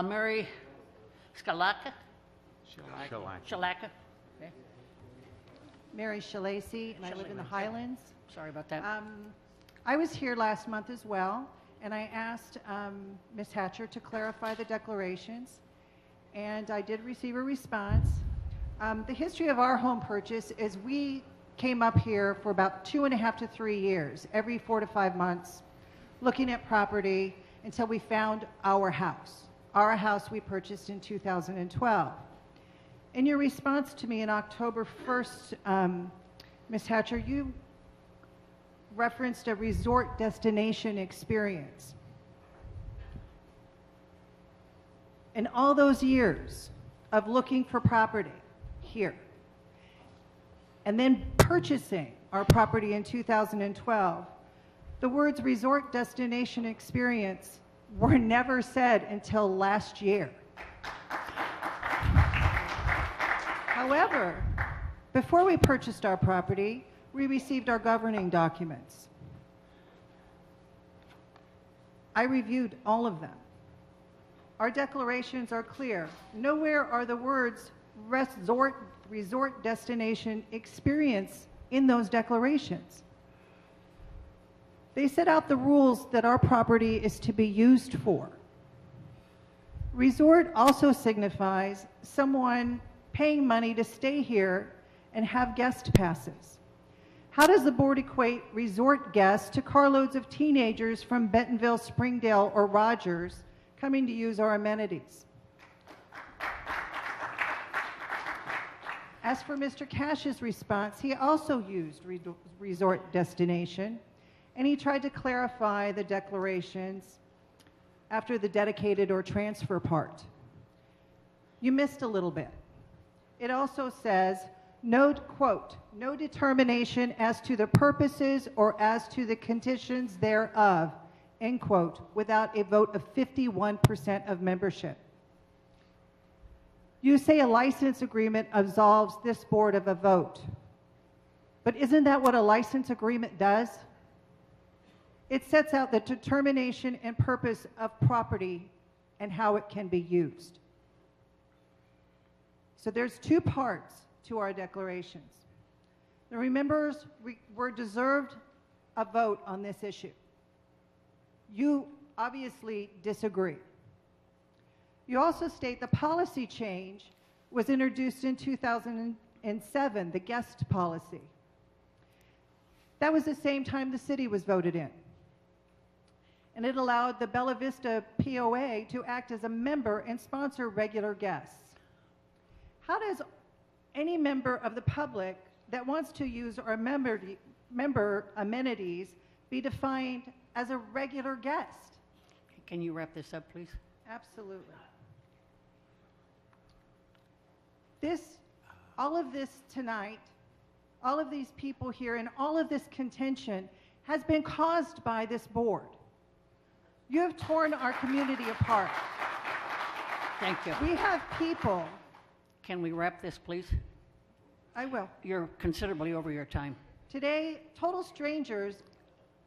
S1: Mary Shalaka? Okay.
S5: Mary Shalacy, and I live in the Highlands.
S1: Sorry about that.
S5: I was here last month as well, and I asked Ms. Hatcher to clarify the declarations, and I did receive a response. The history of our home purchase is we came up here for about 2.5 to 3 years, every 4 to 5 months, looking at property until we found our house. Our house we purchased in 2012. In your response to me in October 1st, Ms. Hatcher, you referenced a resort destination experience. In all those years of looking for property here, and then purchasing our property in 2012, the words resort destination experience were never said until last year. However, before we purchased our property, we received our governing documents. I reviewed all of them. Our declarations are clear. Nowhere are the words resort destination experience in those declarations. They set out the rules that our property is to be used for. Resort also signifies someone paying money to stay here and have guest passes. How does the board equate resort guests to carloads of teenagers from Bentonville, Springdale, or Rogers coming to use our amenities? As for Mr. Cash's response, he also used resort destination, and he tried to clarify the declarations after the dedicated or transfer part. You missed a little bit. It also says, quote, no determination as to the purposes or as to the conditions thereof, end quote, without a vote of 51% of membership. You say a license agreement absolves this board of a vote. But isn't that what a license agreement does? It sets out the determination and purpose of property and how it can be used. So there's two parts to our declarations. The members were deserved a vote on this issue. You obviously disagree. You also state the policy change was introduced in 2007, the guest policy. That was the same time the city was voted in. And it allowed the Bella Vista POA to act as a member and sponsor regular guests. How does any member of the public that wants to use our member amenities be defined as a regular guest?
S1: Can you wrap this up, please?
S5: Absolutely. All of this tonight, all of these people here, and all of this contention has been caused by this board. You have torn our community apart.
S1: Thank you.
S5: We have people.
S1: Can we wrap this, please?
S5: I will.
S1: You're considerably over your time.
S5: Today, total strangers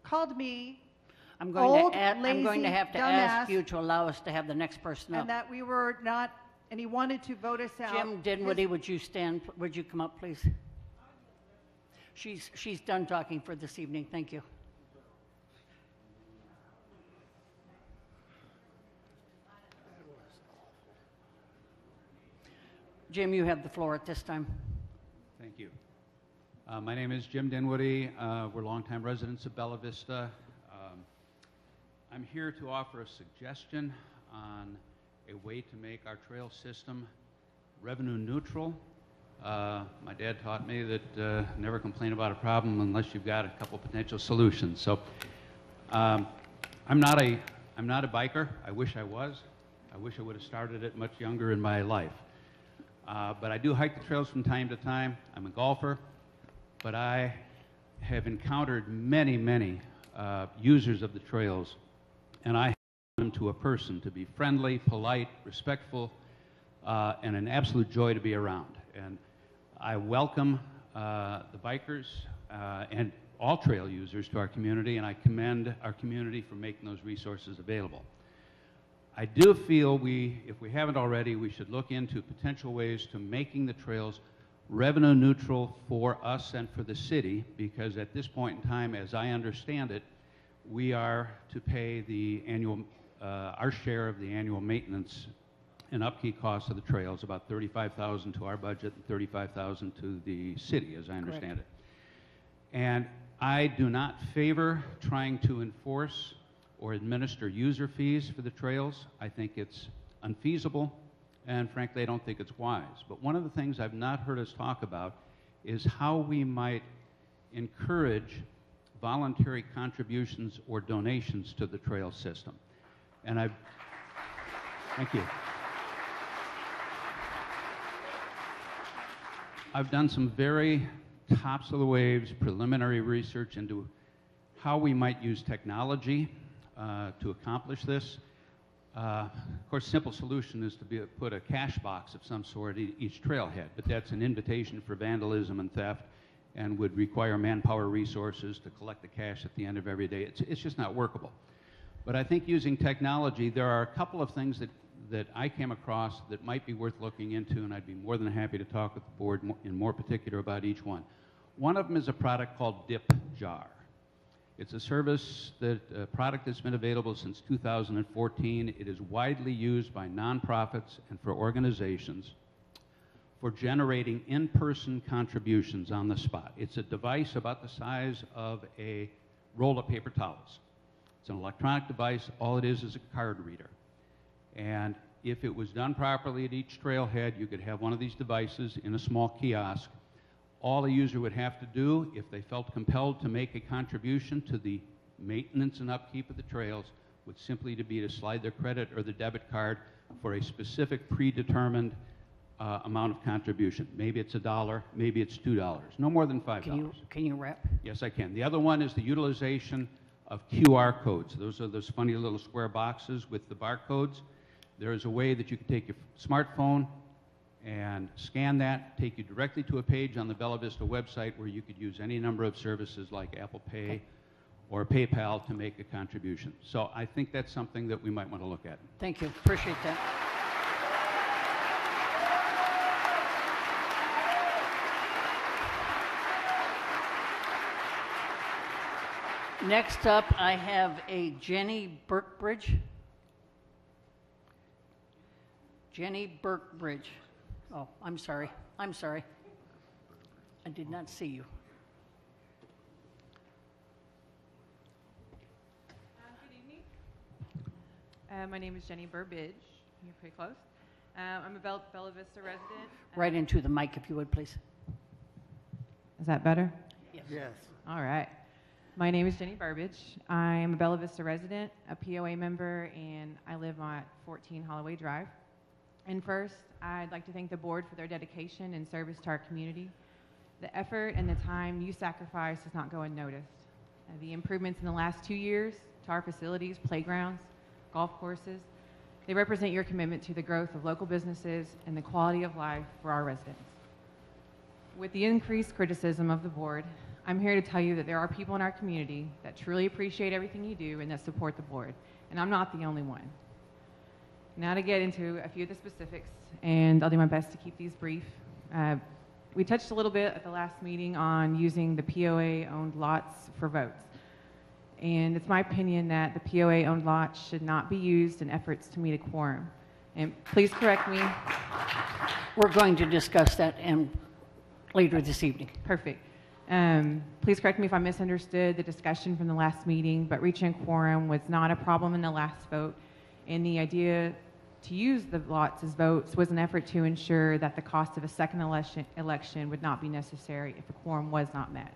S5: called me
S1: I'm going
S5: old,
S1: to have to ask
S5: dumbass,
S1: you to allow us to have the next person up.
S5: and that we were not, and he wanted to vote us out.
S1: Jim Dinwiddie, would you stand? Would you come up, please? She's done talking for this evening. Thank you. Jim, you have the floor at this time.
S15: Thank you. My name is Jim Dinwiddie. We're longtime residents of Bella Vista. I'm here to offer a suggestion on a way to make our trail system revenue neutral. My dad taught me that never complain about a problem unless you've got a couple potential solutions. So
S3: I'm not a biker. I wish I was. I wish I would have started it much younger in my life. But I do hike the trails from time to time. I'm a golfer, but I have encountered many, many users of the trails, and I them to a person to be friendly, polite, respectful, and an absolute joy to be around. And I welcome the bikers and all trail users to our community, and I commend our community for making those resources available. I do feel if we haven't already, we should look into potential ways to making the trails revenue neutral for us and for the city, because at this point in time, as I understand it, we are to pay the annual our share of the annual maintenance and upkeep costs of the trails, about $35,000 to our budget and $35,000 to the city, as I understand it. And I do not favor trying to enforce or administer user fees for the trails. I think it's unfeasible, and frankly, I don't think it's wise. But one of the things I've not heard us talk about is how we might encourage voluntary contributions or donations to the trail system. And thank you. I've done some very tops of the waves preliminary research into how we might use technology to accomplish this. Of course, simple solution is to put a cash box of some sort at each trailhead, but that's an invitation for vandalism and theft and would require manpower resources to collect the cash at the end of every day. It's just not workable. But I think using technology, there are a couple of things that I came across that might be worth looking into, and I'd be more than happy to talk with the board in more particular about each one. One of them is a product called Dip Jar. It's a service a product that's been available since 2014. It is widely used by nonprofits and for organizations for generating in-person contributions on the spot. It's a device about the size of a roll of paper towels. It's an electronic device. All it is a card reader. And if it was done properly at each trailhead, you could have one of these devices in a small kiosk. All a user would have to do, if they felt compelled to make a contribution to the maintenance and upkeep of the trails, would simply be to slide their credit or their debit card for a specific predetermined amount of contribution. Maybe it's $1, maybe it's $2, no more than $5.
S1: Can you wrap?
S3: Yes, I can. The other one is the utilization of QR codes. Those are those funny little square boxes with the barcodes. There is a way that you can take your smartphone and scan that, take you directly to a page on the Bella Vista website where you could use any number of services like Apple Pay or PayPal to make a contribution. So I think that's something that we might want to look at.
S1: Thank you. Appreciate that. Next up, I have a Jenny Burkebridge. Jenny Burkebridge. Oh, I'm sorry. I'm sorry. I did not see you.
S22: Good evening. My name is Jenny Burbidge. You're pretty close. I'm a Bella Vista resident.
S1: Right into the mic, if you would, please.
S22: Is that better?
S1: Yes.
S22: All right. My name is Jenny Burbidge. I am a Bella Vista resident, a POA member, and I live on 14 Holloway Drive. And first, I'd like to thank the board for their dedication and service to our community. The effort and the time you sacrifice does not go unnoticed. The improvements in the last 2 years to our facilities, playgrounds, golf courses, they represent your commitment to the growth of local businesses and the quality of life for our residents. With the increased criticism of the board, I'm here to tell you that there are people in our community that truly appreciate everything you do and that support the board, and I'm not the only one. Now to get into a few of the specifics, and I'll do my best to keep these brief. We touched a little bit at the last meeting on using the POA-owned lots for votes. And it's my opinion that the POA-owned lots should not be used in efforts to meet a quorum. And please correct me.
S1: We're going to discuss that later this evening.
S22: Perfect. Please correct me if I misunderstood the discussion from the last meeting, but reaching a quorum was not a problem in the last vote. And the idea to use the lots as votes was an effort to ensure that the cost of a second election would not be necessary if a quorum was not met.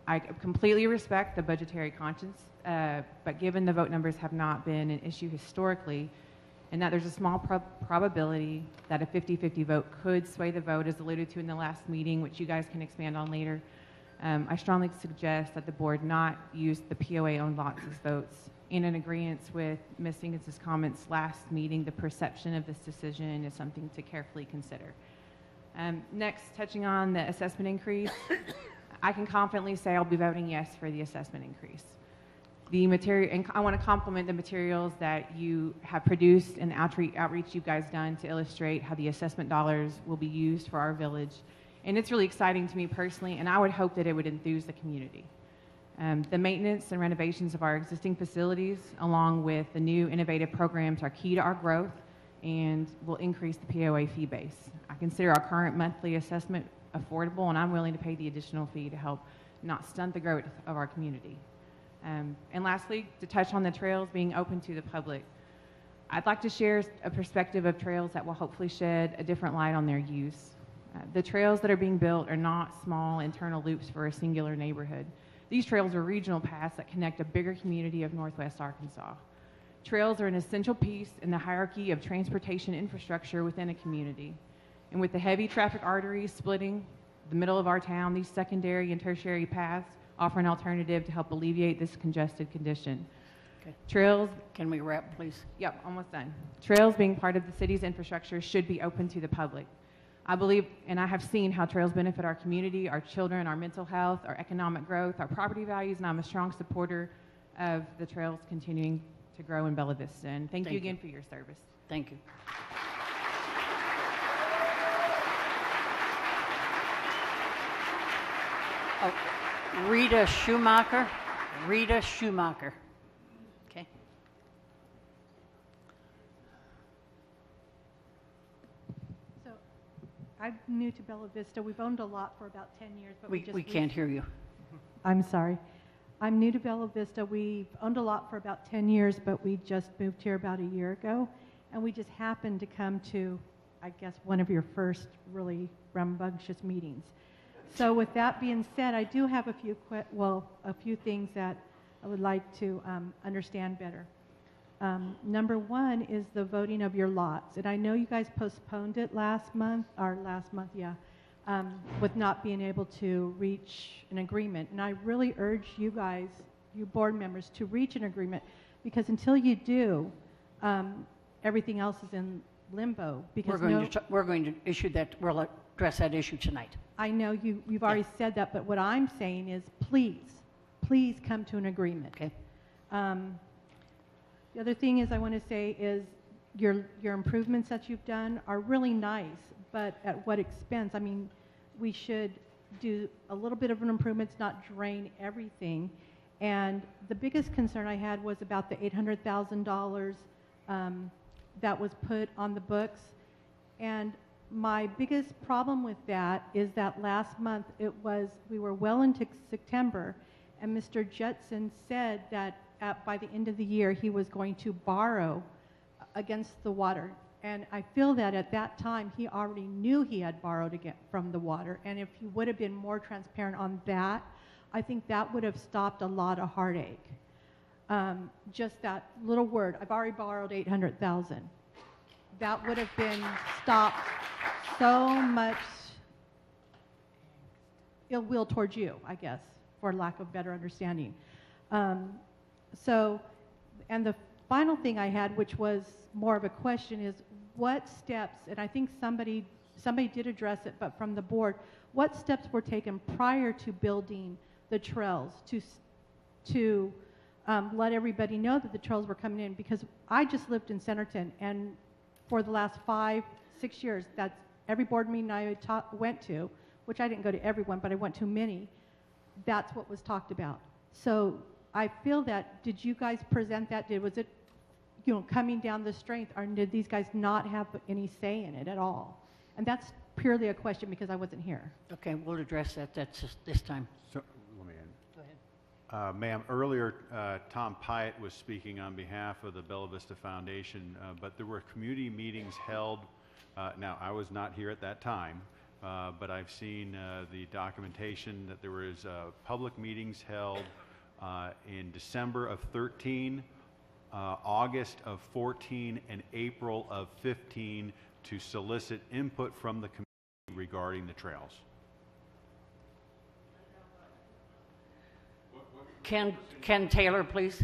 S22: I completely respect the budgetary conscience, but given the vote numbers have not been an issue historically, and that there's a small probability that a 50-50 vote could sway the vote, as alluded to in the last meeting, which you guys can expand on later, I strongly suggest that the board not use the POA-owned lots as votes. In agreement with Ms. Singleton's comments last meeting, the perception of this decision is something to carefully consider. Next, touching on the assessment increase, I can confidently say I'll be voting yes for the assessment increase. The material, and I want to compliment the materials that you have produced and the outreach you guys done to illustrate how the assessment dollars will be used for our village. And it's really exciting to me personally, and I would hope that it would enthuse the community. The maintenance and renovations of our existing facilities, along with the new innovative programs, are key to our growth and will increase the POA fee base. I consider our current monthly assessment affordable, and I'm willing to pay the additional fee to help not stunt the growth of our community. And lastly, to touch on the trails being open to the public, I'd like to share a perspective of trails that will hopefully shed a different light on their use. The trails that are being built are not small internal loops for a singular neighborhood. These trails are regional paths that connect a bigger community of Northwest Arkansas. Trails are an essential piece in the hierarchy of transportation infrastructure within a community. And with the heavy traffic arteries splitting the middle of our town, these secondary and tertiary paths offer an alternative to help alleviate this congested condition.
S1: Okay.
S22: Trails.
S1: Can we wrap, please?
S22: Yep, almost done. Trails, being part of the city's infrastructure, should be open to the public. I believe, and I have seen how trails benefit our community, our children, our mental health, our economic growth, our property values, and I'm a strong supporter of the trails continuing to grow in Bella Vista. And thank you again for your service.
S1: Thank you. Oh, Rita Schumacher. Rita Schumacher. Okay.
S8: So, I'm new to Bella Vista. We've owned a lot for about 10 years, but
S1: We can't hear you.
S8: I'm sorry. I'm new to Bella Vista. We've owned a lot for about 10 years, but we just moved here about a year ago, and we just happened to come to, I guess, one of your first really rambunctious meetings. So with that being said, I do have a few things that I would like to understand better. Number one is the voting of your lots. And I know you guys postponed it last month, with not being able to reach an agreement. And I really urge you guys, you board members, to reach an agreement, because until you do, everything else is in limbo. Because
S1: we're going to issue that. We'll address that issue tonight.
S8: I know you've already said that, but what I'm saying is, please come to an agreement.
S1: Okay.
S8: The other thing is I want to say is your improvements that you've done are really nice, but at what expense? I mean, we should do a little bit of an improvement, not drain everything. And the biggest concern I had was about the $800,000 that was put on the books. And my biggest problem with that is that last month we were well into September, and Mr. Judson said that by the end of the year he was going to borrow against the water. And I feel that at that time he already knew he had borrowed again from the water, and if he would have been more transparent on that, I think that would have stopped a lot of heartache. Just that little word, I've already borrowed $800,000. That would have been stopped so much ill will towards you, I guess, for lack of better understanding. And the final thing I had, which was more of a question, is what steps, and I think somebody did address it, but from the board, what steps were taken prior to building the trails to let everybody know that the trails were coming in? Because I just lived in Centerton, and for the last 5-6 years, that's every board meeting I went to, which I didn't go to everyone, but I went to many, that's what was talked about. So I feel that, did you guys present that? Was it, coming down the strength, or did these guys not have any say in it at all? And that's purely a question because I wasn't here.
S1: Okay, we'll address that this time.
S20: So, let me in.
S1: Go ahead.
S20: Ma'am, earlier Tom Pyatt was speaking on behalf of the Bella Vista Foundation, but there were community meetings held. Now, I was not here at that time, but I've seen the documentation that there was public meetings held in December of 13, August of 14, and April of 15 to solicit input from the community regarding the trails.
S1: Ken Taylor, please.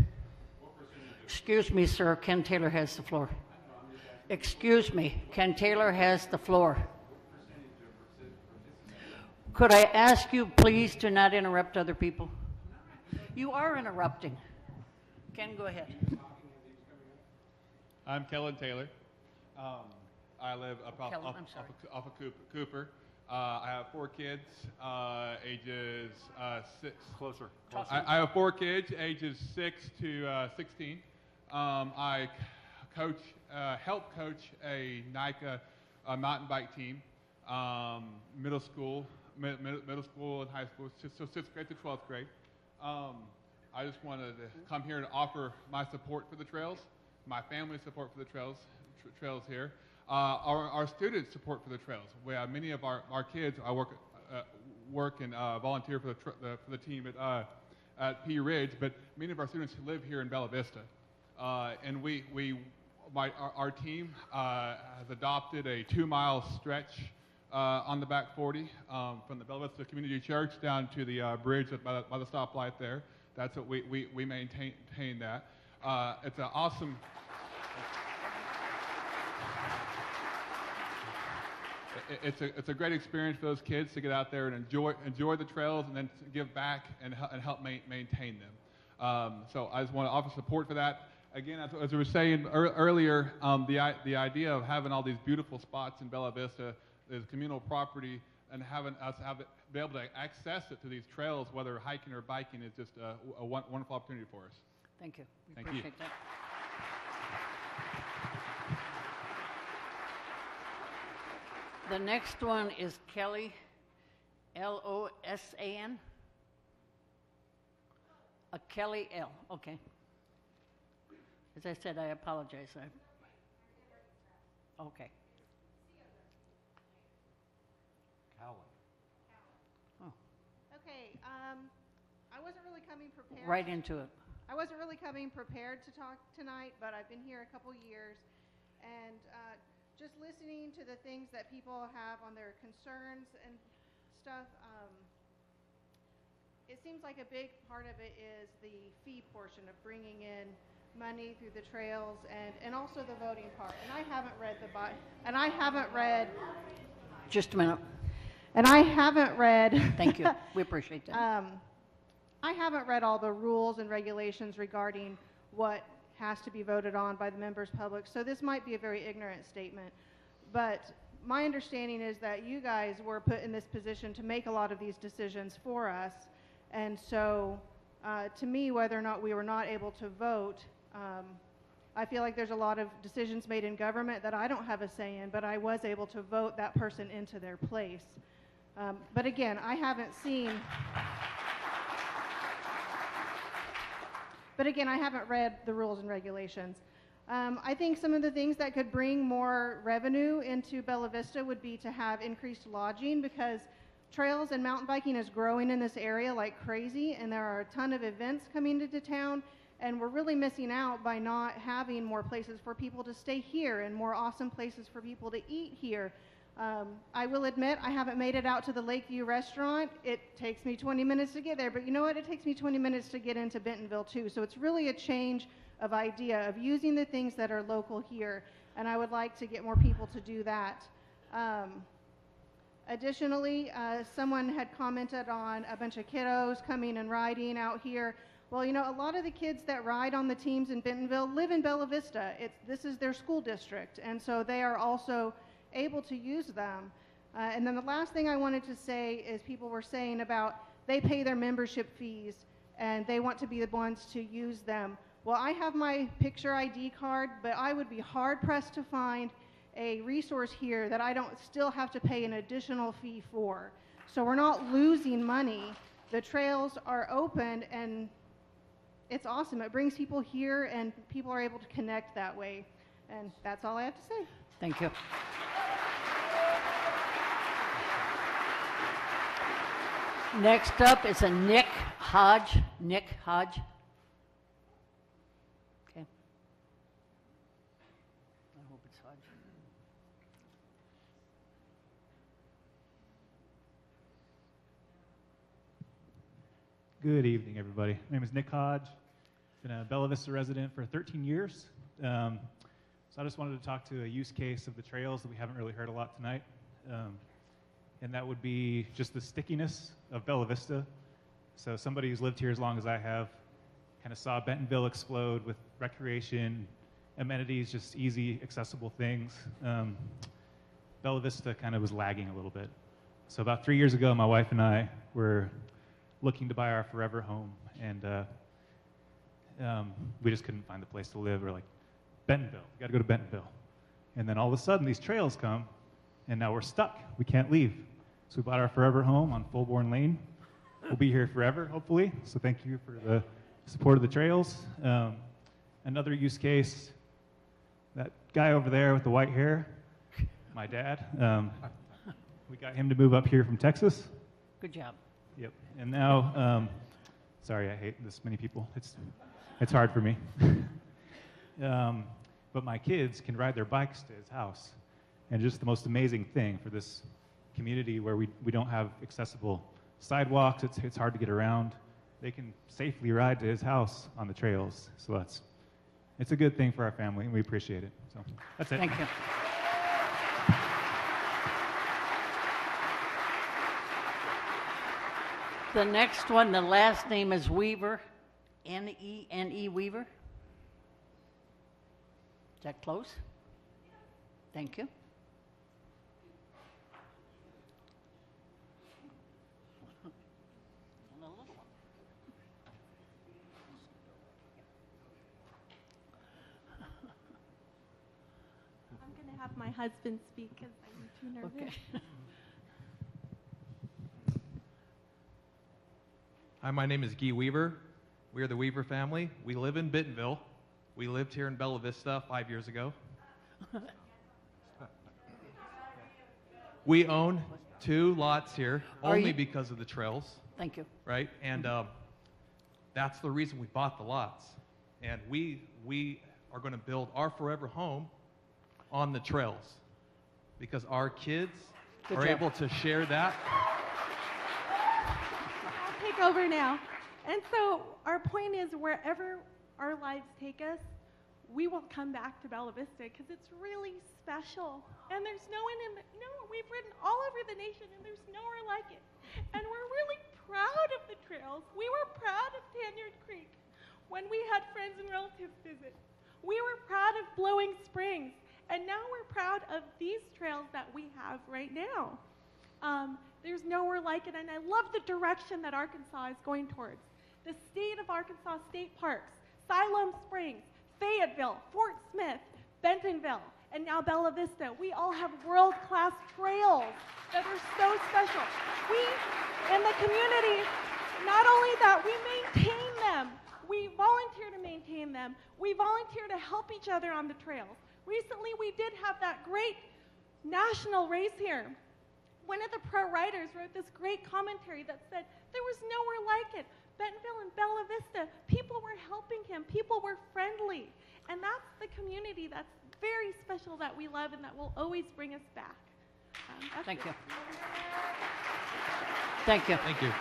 S1: Excuse me, sir. Ken Taylor has the floor. Excuse me. Ken Taylor has the floor. Could I ask you, please, to not interrupt other people? You are interrupting. Ken, go ahead.
S9: I'm Kellen Taylor. I live off of Cooper. I have 4 kids, ages 6.
S20: Closer.
S9: I have 4 kids, ages 6 to 16. I help coach a NICA mountain bike team, middle school and high school, so 6th grade to 12th grade. I just wanted to come here and offer my support for the trails, my family's support for the trails here. Our students' support for the trails. We have many of our kids. I work and volunteer for the team at P Ridge, but many of our students live here in Bella Vista, and our team has adopted a 2-mile stretch on the back 40 from the Bella Vista Community Church down to the bridge by the stoplight there. That's what we maintain that. It's an awesome. It's a great experience for those kids to get out there and enjoy the trails and then give back and help maintain them. So I just want to offer support for that. Again, as we were saying earlier, the idea of having all these beautiful spots in Bella Vista is communal property, and having us be able to access it to these trails, whether hiking or biking, is just a wonderful opportunity for us.
S1: Thank you. We
S9: Thank
S1: appreciate
S9: you.
S1: that. The next one is Kelly, Losan. Kelly L. Okay. As I said, I apologize. Okay.
S10: Okay, I wasn't really coming prepared.
S1: Right into it.
S10: I wasn't really coming prepared to talk tonight, but I've been here a couple years, and just listening to the things that people have on their concerns and stuff, it seems like a big part of it is the fee portion of bringing in money through the trails and also the voting part. And I haven't read
S1: Just a minute.
S10: And I haven't read.
S1: Thank you. We appreciate that.
S10: I haven't read all the rules and regulations regarding what has to be voted on by the members public, so this might be a very ignorant statement. But my understanding is that you guys were put in this position to make a lot of these decisions for us, and so to me, whether or not we were not able to vote, I feel like there's a lot of decisions made in government that I don't have a say in, but I was able to vote that person into their place. But again, I haven't read the rules and regulations. I think some of the things that could bring more revenue into Bella Vista would be to have increased lodging, because trails and mountain biking is growing in this area like crazy, and there are a ton of events coming into town, and we're really missing out by not having more places for people to stay here and more awesome places for people to eat here. I will admit I haven't made it out to the Lakeview restaurant. It takes me 20 minutes to get there, but you know what? It takes me 20 minutes to get into Bentonville too. So it's really a change of idea of using the things that are local here, and I would like to get more people to do that. Additionally, someone had commented on a bunch of kiddos coming and riding out here. Well, you know, a lot of the kids that ride on the teams in Bentonville live in Bella Vista. This is their school district, and so they are also able to use them. And then the last thing I wanted to say is people were saying about they pay their membership fees and they want to be the ones to use them. Well, I have my picture ID card, but I would be hard pressed to find a resource here that I don't still have to pay an additional fee for. So we're not losing money. The trails are open and it's awesome. It brings people here and people are able to connect that way. And that's all I have to say.
S1: Thank you. Next up is a Nick Hodge. Nick Hodge. Okay. I hope it's Hodge.
S11: Good evening, everybody. My name is Nick Hodge. Been a Bella Vista resident for 13 years. So I just wanted to talk to a use case of the trails that we haven't really heard a lot tonight. And that would be just the stickiness of Bella Vista. So somebody who's lived here as long as I have kind of saw Bentonville explode with recreation, amenities, just easy, accessible things. Bella Vista kind of was lagging a little bit. So about 3 years ago, my wife and I were looking to buy our forever home, and we just couldn't find the place to live. We're like, Bentonville, we gotta go to Bentonville. And then all of a sudden, these trails come, and now we're stuck. We can't leave. So we bought our forever home on Fulbourn Lane. We'll be here forever, hopefully. So thank you for the support of the trails. Another use case, that guy over there with the white hair, my dad. We got him to move up here from Texas.
S1: Good job.
S11: Yep. And now, sorry, I hate this many people. It's hard for me. But my kids can ride their bikes to his house. And just the most amazing thing for this community where we don't have accessible sidewalks, it's hard to get around. They can safely ride to his house on the trails. So it's a good thing for our family, and we appreciate it. So that's it.
S1: Thank you. The next one, the last name is Weaver, N-E-N-E Weaver. Is that close? Thank you.
S12: I'm going to have my husband speak because I'm too nervous.
S1: Okay.
S23: Hi, my name is Guy Weaver. We are the Weaver family. We live in Bentonville. We lived here in Bella Vista 5 years ago. We own 2 lots here only because of the trails.
S1: Thank you.
S23: Right? And that's the reason we bought the lots. And we are going to build our forever home on the trails because our kids are able to share that.
S12: I'll take over now. And so our point is wherever our lives take us, we will come back to Bella Vista because it's really special. And there's no one we've ridden all over the nation and there's nowhere like it. And we're really proud of the trails. We were proud of Tanyard Creek when we had friends and relatives visit. We were proud of Blowing Springs. And now we're proud of these trails that we have right now. There's nowhere like it, and I love the direction that Arkansas is going towards. The state of Arkansas state parks, Siloam Springs, Fayetteville, Fort Smith, Bentonville, and now Bella Vista. We all have world-class trails that are so special. We, in the community, not only that, we maintain them. We volunteer to maintain them. We volunteer to help each other on the trails. Recently, we did have that great national race here. One of the pro riders wrote this great commentary that said, there was nowhere like it. Bentonville and Bella Vista, people were helping him. People were friendly. And that's the community that's very special that we love and that will always bring us back.
S1: Thank you. Thank you.
S23: Thank you.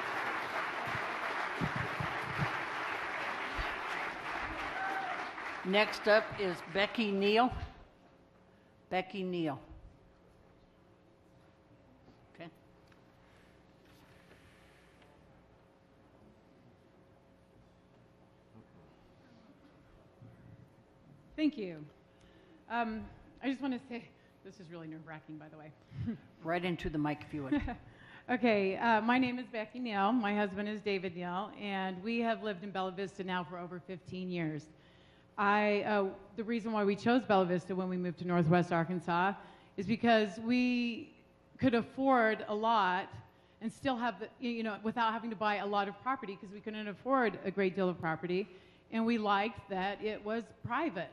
S1: Next up is Becky Neal. Becky Neal. Okay.
S24: Thank you. I just want to say, this is really nerve-wracking, by the way.
S1: Right into the mic if you would.
S24: Okay, my name is Becky Neal. My husband is David Neal, and we have lived in Bella Vista now for over 15 years. The reason why we chose Bella Vista when we moved to Northwest Arkansas is because we could afford a lot and still have, without having to buy a lot of property because we couldn't afford a great deal of property. And we liked that it was private.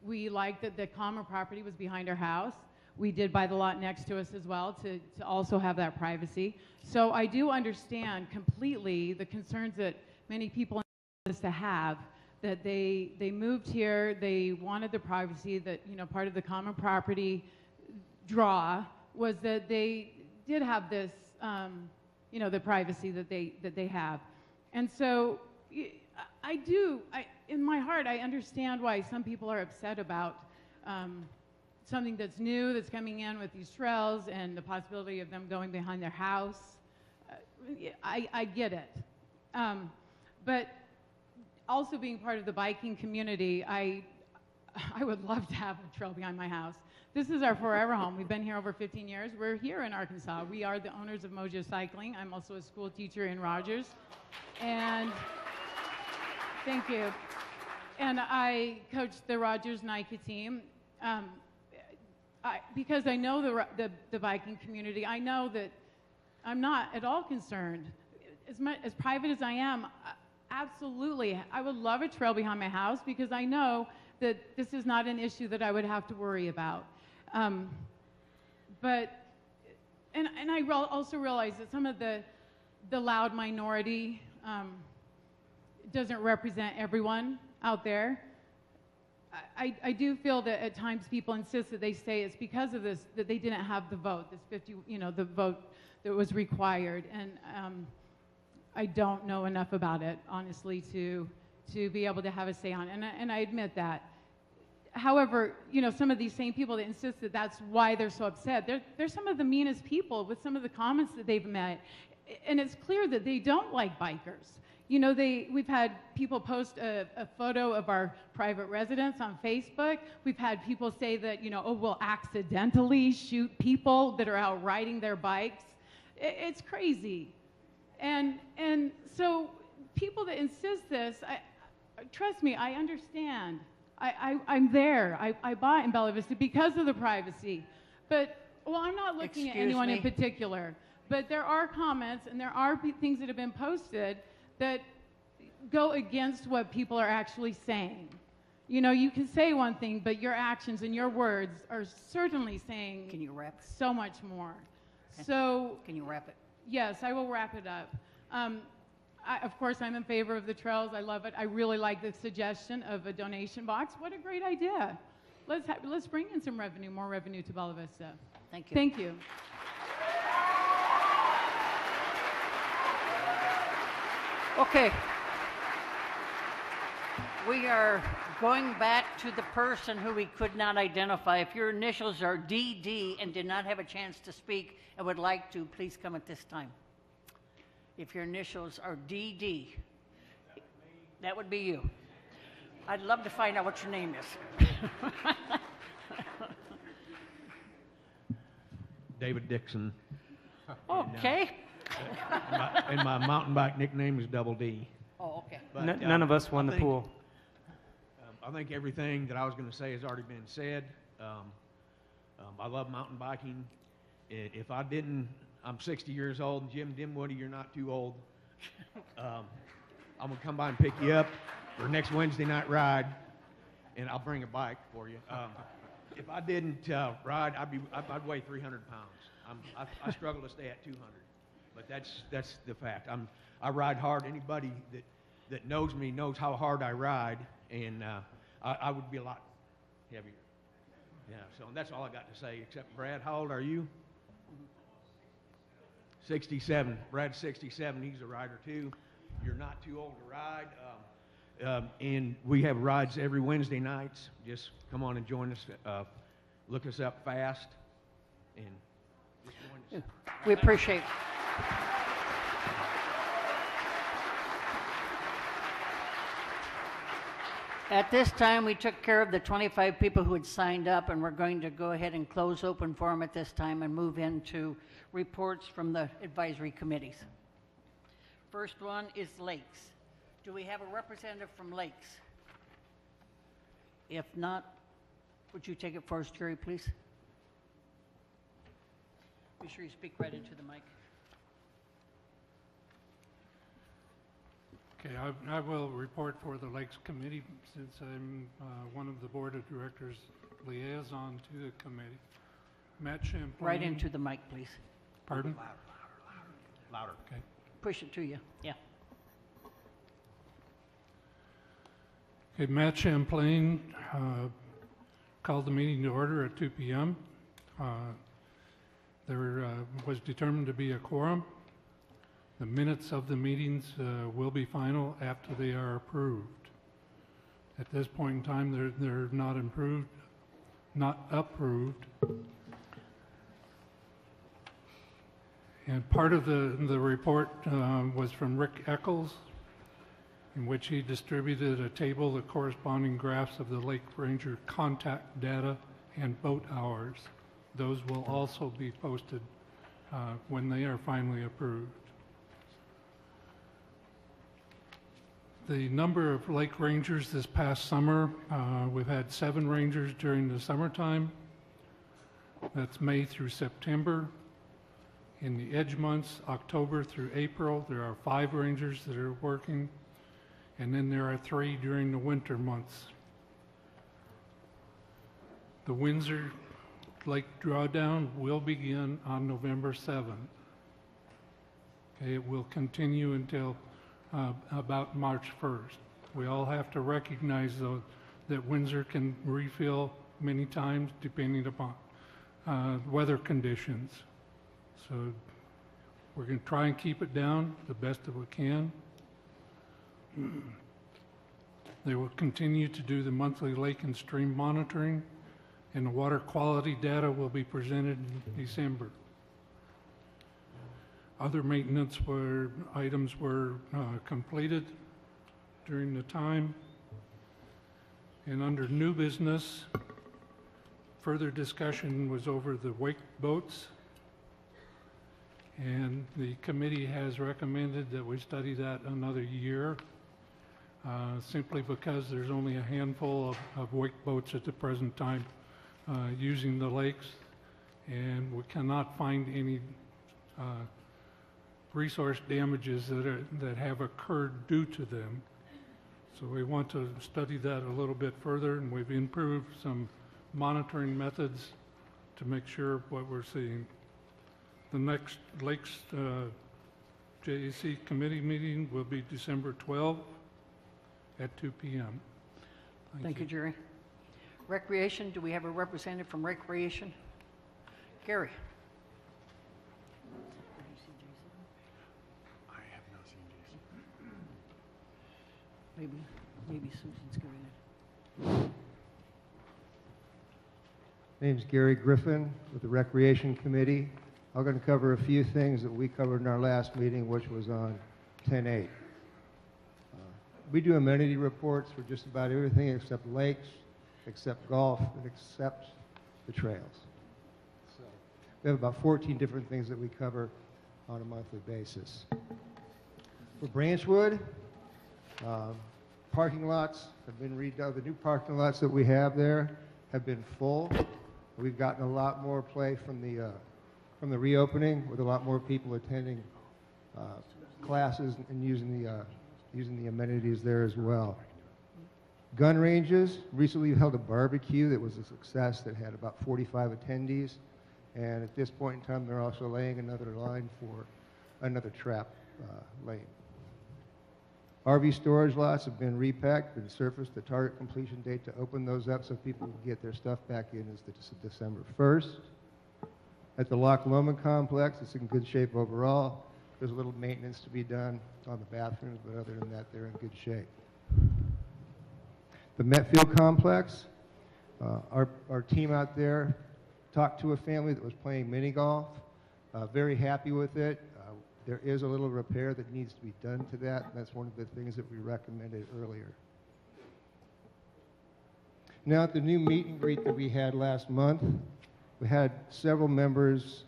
S24: We liked that the common property was behind our house. we did buy the lot next to us as well to also have that privacy. So I do understand completely the concerns that many people in to have, that they moved here, they wanted the privacy, that, you know, part of the common property draw was that they did have this, you know, the privacy that they have. And so in my heart, I understand why some people are upset about something that's new, that's coming in with these trails and the possibility of them going behind their house. I get it. But also being part of the biking community, I would love to have a trail behind my house. This is our forever home. We've been here over 15 years. We're here in Arkansas. We are the owners of Mojo Cycling. I'm also a school teacher in Rogers. And thank you. And I coach the Rogers Nike team. Because I know the biking community, I know that I'm not at all concerned. As private as I am, absolutely, I would love a trail behind my house because I know that this is not an issue that I would have to worry about. But I also realize that some of the loud minority doesn't represent everyone out there. I do feel that at times people insist that they say it's because of this, that they didn't have the vote, this 50, you know, the vote that was required. And I don't know enough about it, honestly, to be able to have a say on it. And I admit that. However, you know, some of these same people that insist that that's why they're so upset, they're some of the meanest people with some of the comments that they've made. And it's clear that they don't like bikers. You know, we've had people post a photo of our private residence on Facebook. We've had people say that, you know, oh, we'll accidentally shoot people that are out riding their bikes. It's crazy. And so people that insist this, trust me, I understand. I'm there. I bought in Bella Vista because of the privacy. But, well, I'm not looking at anyone in particular. But there are comments and there are things that have been posted that go against what people are actually saying. You know, you can say one thing, but your actions and your words are certainly saying
S1: Can you wrap it?
S24: So much more.
S1: Okay.
S24: So
S1: Can you wrap it?
S24: Yes, I will wrap it up. Of course, I'm in favor of the trails. I love it. I really like the suggestion of a donation box. What a great idea. Let's bring in some revenue, more revenue to Bella Vista.
S1: Thank you.
S24: Thank you.
S1: Okay. We are going back to the person who we could not identify. If your initials are DD and did not have a chance to speak and would like to, please come at this time. If your initials are DD, that would be you. I'd love to find out what your name is.
S4: David Dixon.
S1: Okay.
S4: And my mountain bike nickname is Double D.
S1: Oh, okay.
S4: But,
S2: None of us won the pool.
S4: I think everything that I was going to say has already been said. I love mountain biking. If I didn't, I'm 60 years old, and Jim Dimwoody, you're not too old. I'm going to come by and pick you up for next Wednesday night ride, and I'll bring a bike for you. If I didn't ride, I'd weigh 300 pounds. I struggle to stay at 200. But that's the fact. I ride hard. Anybody that knows me knows how hard I ride, and I would be a lot heavier. Yeah. So that's all I got to say. Except Brad, how old are you? 67. Brad's 67. He's a rider too. You're not too old to ride. And we have rides every Wednesday nights. Just come on and join us. Look us up fast, and just join us.
S1: We appreciate it. At this time, we took care of the 25 people who had signed up, and we're going to go ahead and close open forum at this time and move into reports from the advisory committees. First one is Lakes. Do we have a representative from Lakes? If not, would you take it for us, Jerry, please? Be sure you speak right into the mic.
S7: Okay, I will report for the Lakes Committee since I'm one of the Board of Directors liaison to the committee. Matt Champlain.
S1: Right into the mic, please.
S7: Pardon?
S20: Louder.
S7: Okay.
S1: Push it to you. Yeah.
S7: Okay, Matt Champlain called the meeting to order at 2 p.m. There was determined to be a quorum. The minutes of the meetings will be final after they are approved. At this point in time, they're not approved. And part of the report was from Rick Eccles, in which he distributed a table of corresponding graphs of the Lake Ranger contact data and boat hours. Those will also be posted when they are finally approved. The number of lake rangers this past summer, we've had 7 rangers during the summertime. That's May through September. In the edge months, October through April, there are 5 rangers that are working, and then there are 3 during the winter months. The Windsor Lake drawdown will begin on November 7th. Okay, it will continue until about March 1st. We all have to recognize, though, that Windsor can refill many times depending upon weather conditions. So we're going to try and keep it down the best that we can. They will continue to do the monthly lake and stream monitoring, and the water quality data will be presented in December. Other maintenance items were completed during the time. And under new business, further discussion was over the wake boats. And the committee has recommended that we study that another year, simply because there's only a handful of wake boats at the present time using the lakes, and we cannot find any resource damages that have occurred due to them. So we want to study that a little bit further, and we've improved some monitoring methods to make sure what we're seeing. The next Lakes JAC committee meeting will be December 12th at 2 p.m.
S1: Thank you, Jerry. Recreation, do we have a representative from Recreation? Gary.
S20: I have not seen Jason.
S1: Maybe Susan's going to.
S13: My name's Gary Griffin with the Recreation Committee. I'm going to cover a few things that we covered in our last meeting, which was on 10/8. We do amenity reports for just about everything except lakes, except golf, and except the trails. So we have about 14 different things that we cover on a monthly basis. For Branchwood, parking lots have been redone. The new parking lots that we have there have been full. We've gotten a lot more play from the reopening, with a lot more people attending classes and using the amenities there as well. Gun ranges, recently held a barbecue that was a success that had about 45 attendees, and at this point in time they're also laying another line for another trap lane. RV storage lots have been repacked and surfaced. The target completion date to open those up so people can get their stuff back in is December 1st. At the Loch Lomond complex, it's in good shape overall. There's a little maintenance to be done on the bathrooms, but other than that, they're in good shape. The Metfield complex, our team out there talked to a family that was playing mini golf. Very happy with it. There is a little repair that needs to be done to that, and that's one of the things that we recommended earlier. Now, at the new meet and greet that we had last month, we had several members,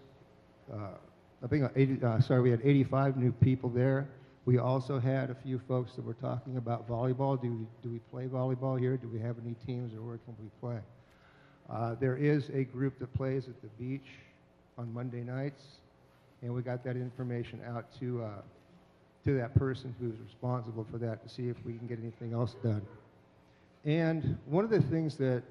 S13: we had 85 new people there. We also had a few folks that were talking about volleyball. Do we play volleyball here? Do we have any teams, or where can we play? There is a group that plays at the beach on Monday nights, and we got that information out to that person who's responsible for that to see if we can get anything else done. And one of the things that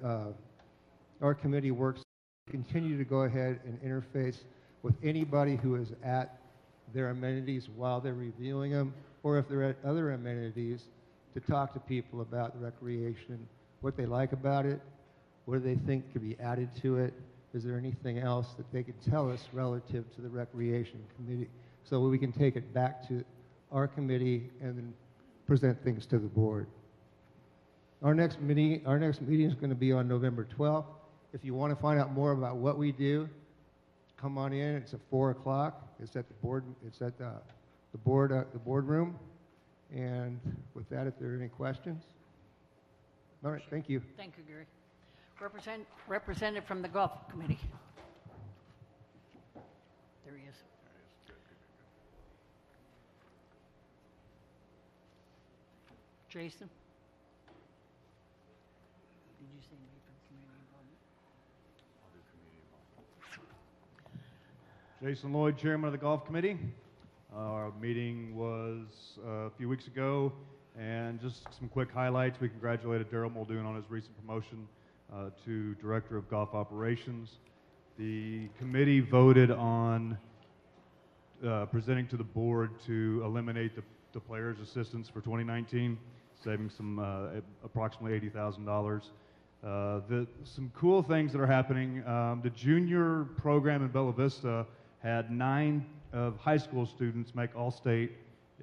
S13: our committee works continue to go ahead and interface with anybody who is at their amenities while they're reviewing them, or if they're at other amenities, to talk to people about the recreation, what they like about it, what do they think could be added to it, is there anything else that they could tell us relative to the recreation committee, so we can take it back to our committee and then present things to the board. Our next meeting is going to be on November 12th. If you want to find out more about what we do, come on in. It's at 4 o'clock. It's at the board. It's at the boardroom. And with that, if there are any questions, all right. Thank you.
S1: Thank you, Gary. Representative from the Golf Committee. There he is. Jason? Did you say me from community involvement?
S14: Jason Lloyd, Chairman of the Golf Committee. Our meeting was a few weeks ago, and just some quick highlights. We congratulated Daryl Muldoon on his recent promotion to Director of Golf Operations. The committee voted on presenting to the board to eliminate the players' assistance for 2019, saving some approximately $80,000. Some cool things that are happening. The junior program in Bella Vista had 9 of high school students make All-State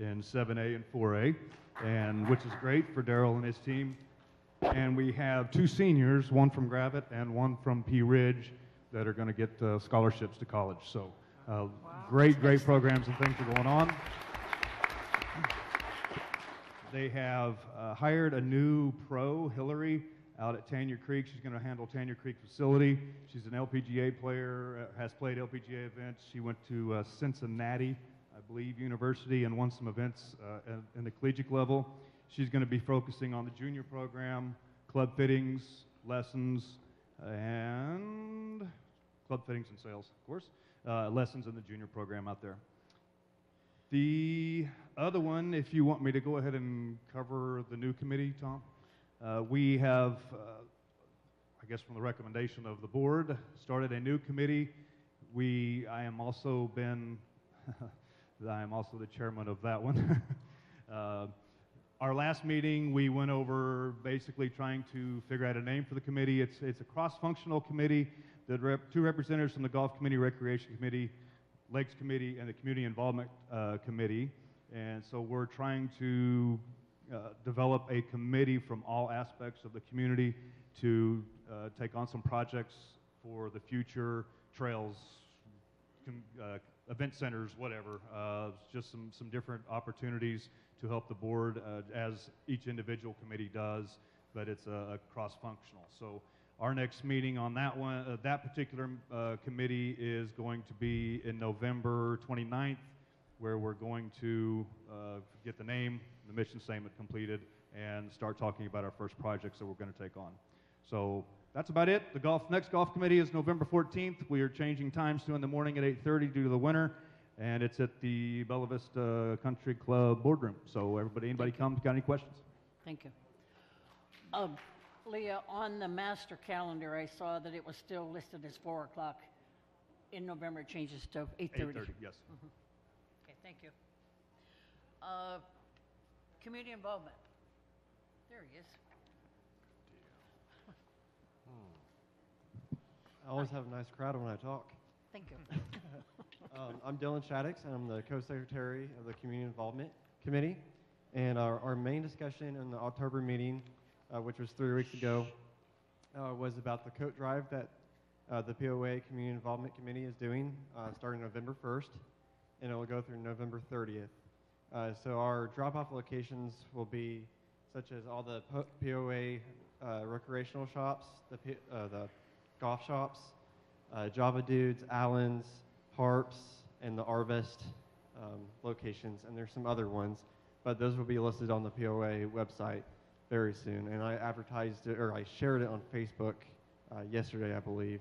S14: in 7A and 4A, and which is great for Daryl and his team. And we have 2 seniors, one from Gravette and one from Pea Ridge, that are going to get scholarships to college. So great programs and things are going on. They have hired a new pro, Hillary, out at Tanya Creek. She's going to handle Tanya Creek facility. She's an LPGA player, has played LPGA events. She went to Cincinnati, I believe, University, and won some events in the collegiate level. She's going to be focusing on the junior program, club fittings, lessons, and club fittings and sales, of course. Lessons in the junior program out there. The other one, if you want me to go ahead and cover the new committee, Tom, we have, I guess from the recommendation of the board, started a new committee. I am also the chairman of that one. Our last meeting, we went over basically trying to figure out a name for the committee. It's a cross-functional committee. 2 representatives from the Golf Committee, Recreation Committee, Lakes Committee, and the Community Involvement Committee. And so we're trying to develop a committee from all aspects of the community to take on some projects for the future, trails, event centers, whatever. Just some different opportunities to help the board as each individual committee does, but it's a cross-functional. So our next meeting on that one, that particular committee is going to be in November 29th, where we're going to get the name, the mission statement completed, and start talking about our first projects that we're going to take on. So that's about it. The next golf committee is November 14th. We are changing times to in the morning at 8:30 due to the winter, and it's at the Bella Vista Country Club boardroom. So anybody come, got any questions?
S1: Thank you. Leah, on the master calendar, I saw that it was still listed as 4 o'clock. In November, it changes to 8:30.
S14: 8:30, yes.
S1: Mm-hmm. Okay, thank you. Community involvement. There he is.
S16: I always have a nice crowd when I talk.
S1: Thank you.
S16: I'm Dylan Shaddix, and I'm the co-secretary of the Community Involvement Committee. And our main discussion in the October meeting, which was 3 weeks ago, was about the coat drive that the POA Community Involvement Committee is doing starting November 1st, and it will go through November 30th. So our drop-off locations will be such as all the POA recreational shops, the golf shops, Java Dudes, Allen's, Harps, and the Arvest locations, and there's some other ones, but those will be listed on the POA website very soon. And I advertised it, or I shared it on Facebook yesterday, I believe.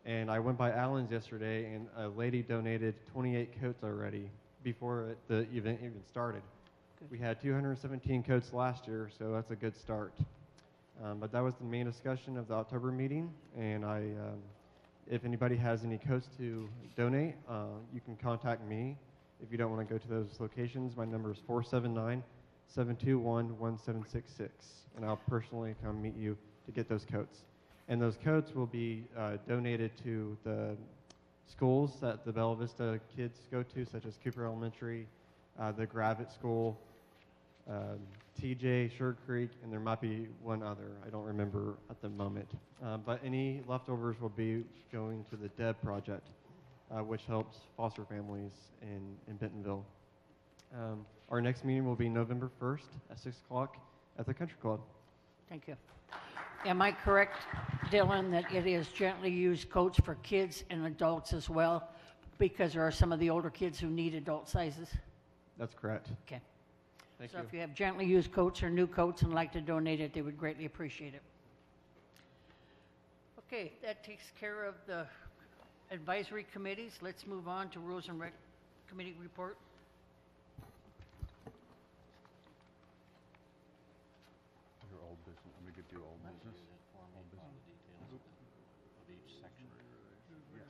S16: And I went by Allen's yesterday, and a lady donated 28 coats already before the event even started. Good. We had 217 coats last year, so that's a good start. But that was the main discussion of the October meeting, and I If anybody has any coats to donate, you can contact me. If you don't want to go to those locations, my number is 479-721-1766, and I'll personally come meet you to get those coats. And those coats will be donated to the schools that the Bella Vista kids go to, such as Cooper Elementary, the Gravett School, TJ, Sugar Creek, and there might be one other. I don't remember at the moment. But any leftovers will be going to the DEB project, which helps foster families in Bentonville. Our next meeting will be November 1st at 6 o'clock at the Country Club.
S1: Thank you. Am I correct, Dylan, that it is gently used coats for kids and adults as well? Because there are some of the older kids who need adult sizes?
S16: That's correct.
S1: Okay.
S16: Thank
S1: so
S16: you.
S1: if you have gently used coats or new coats and like to donate it, they would greatly appreciate it. Okay, that takes care of the advisory committees. Let's move on to Rules and Rec Committee report.
S20: Your old business. Let me get you old business. Old business.
S3: Of each section.
S20: Yes.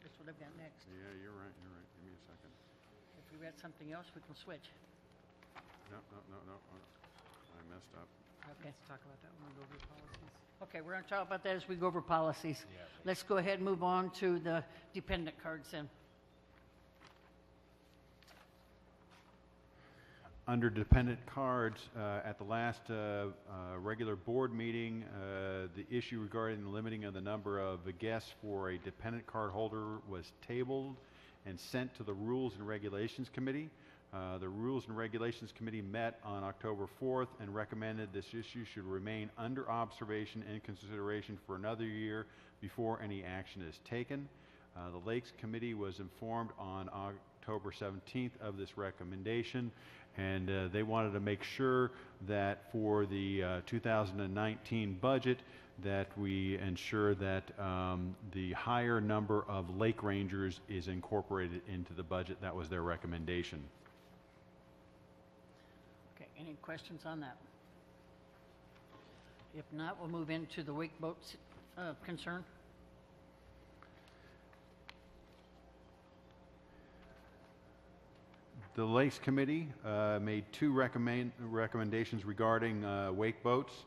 S1: That's what I've got next.
S20: Yeah, you're right. You're right. Give me a second.
S1: If we got something else, we can switch.
S20: No. I messed up.
S1: Okay. Let's talk about that when we go over policies. Okay, we're going to talk about that as we go over policies. Yeah. Let's go ahead and move on to the dependent cards then.
S20: Under dependent cards, at the last regular board meeting, the issue regarding the limiting of the number of guests for a dependent card holder was tabled and sent to the Rules and Regulations Committee. The Rules and Regulations Committee met on October 4th and recommended this issue should remain under observation and consideration for another year before any action is taken. The Lakes Committee was informed on October 17th of this recommendation, and they wanted to make sure that for the 2019 budget that we ensure that the higher number of lake rangers is incorporated into the budget. That was their recommendation.
S1: Okay, any questions on that? If not, we'll move into the wake boats concern.
S20: The Lakes Committee made two recommendations regarding wake boats.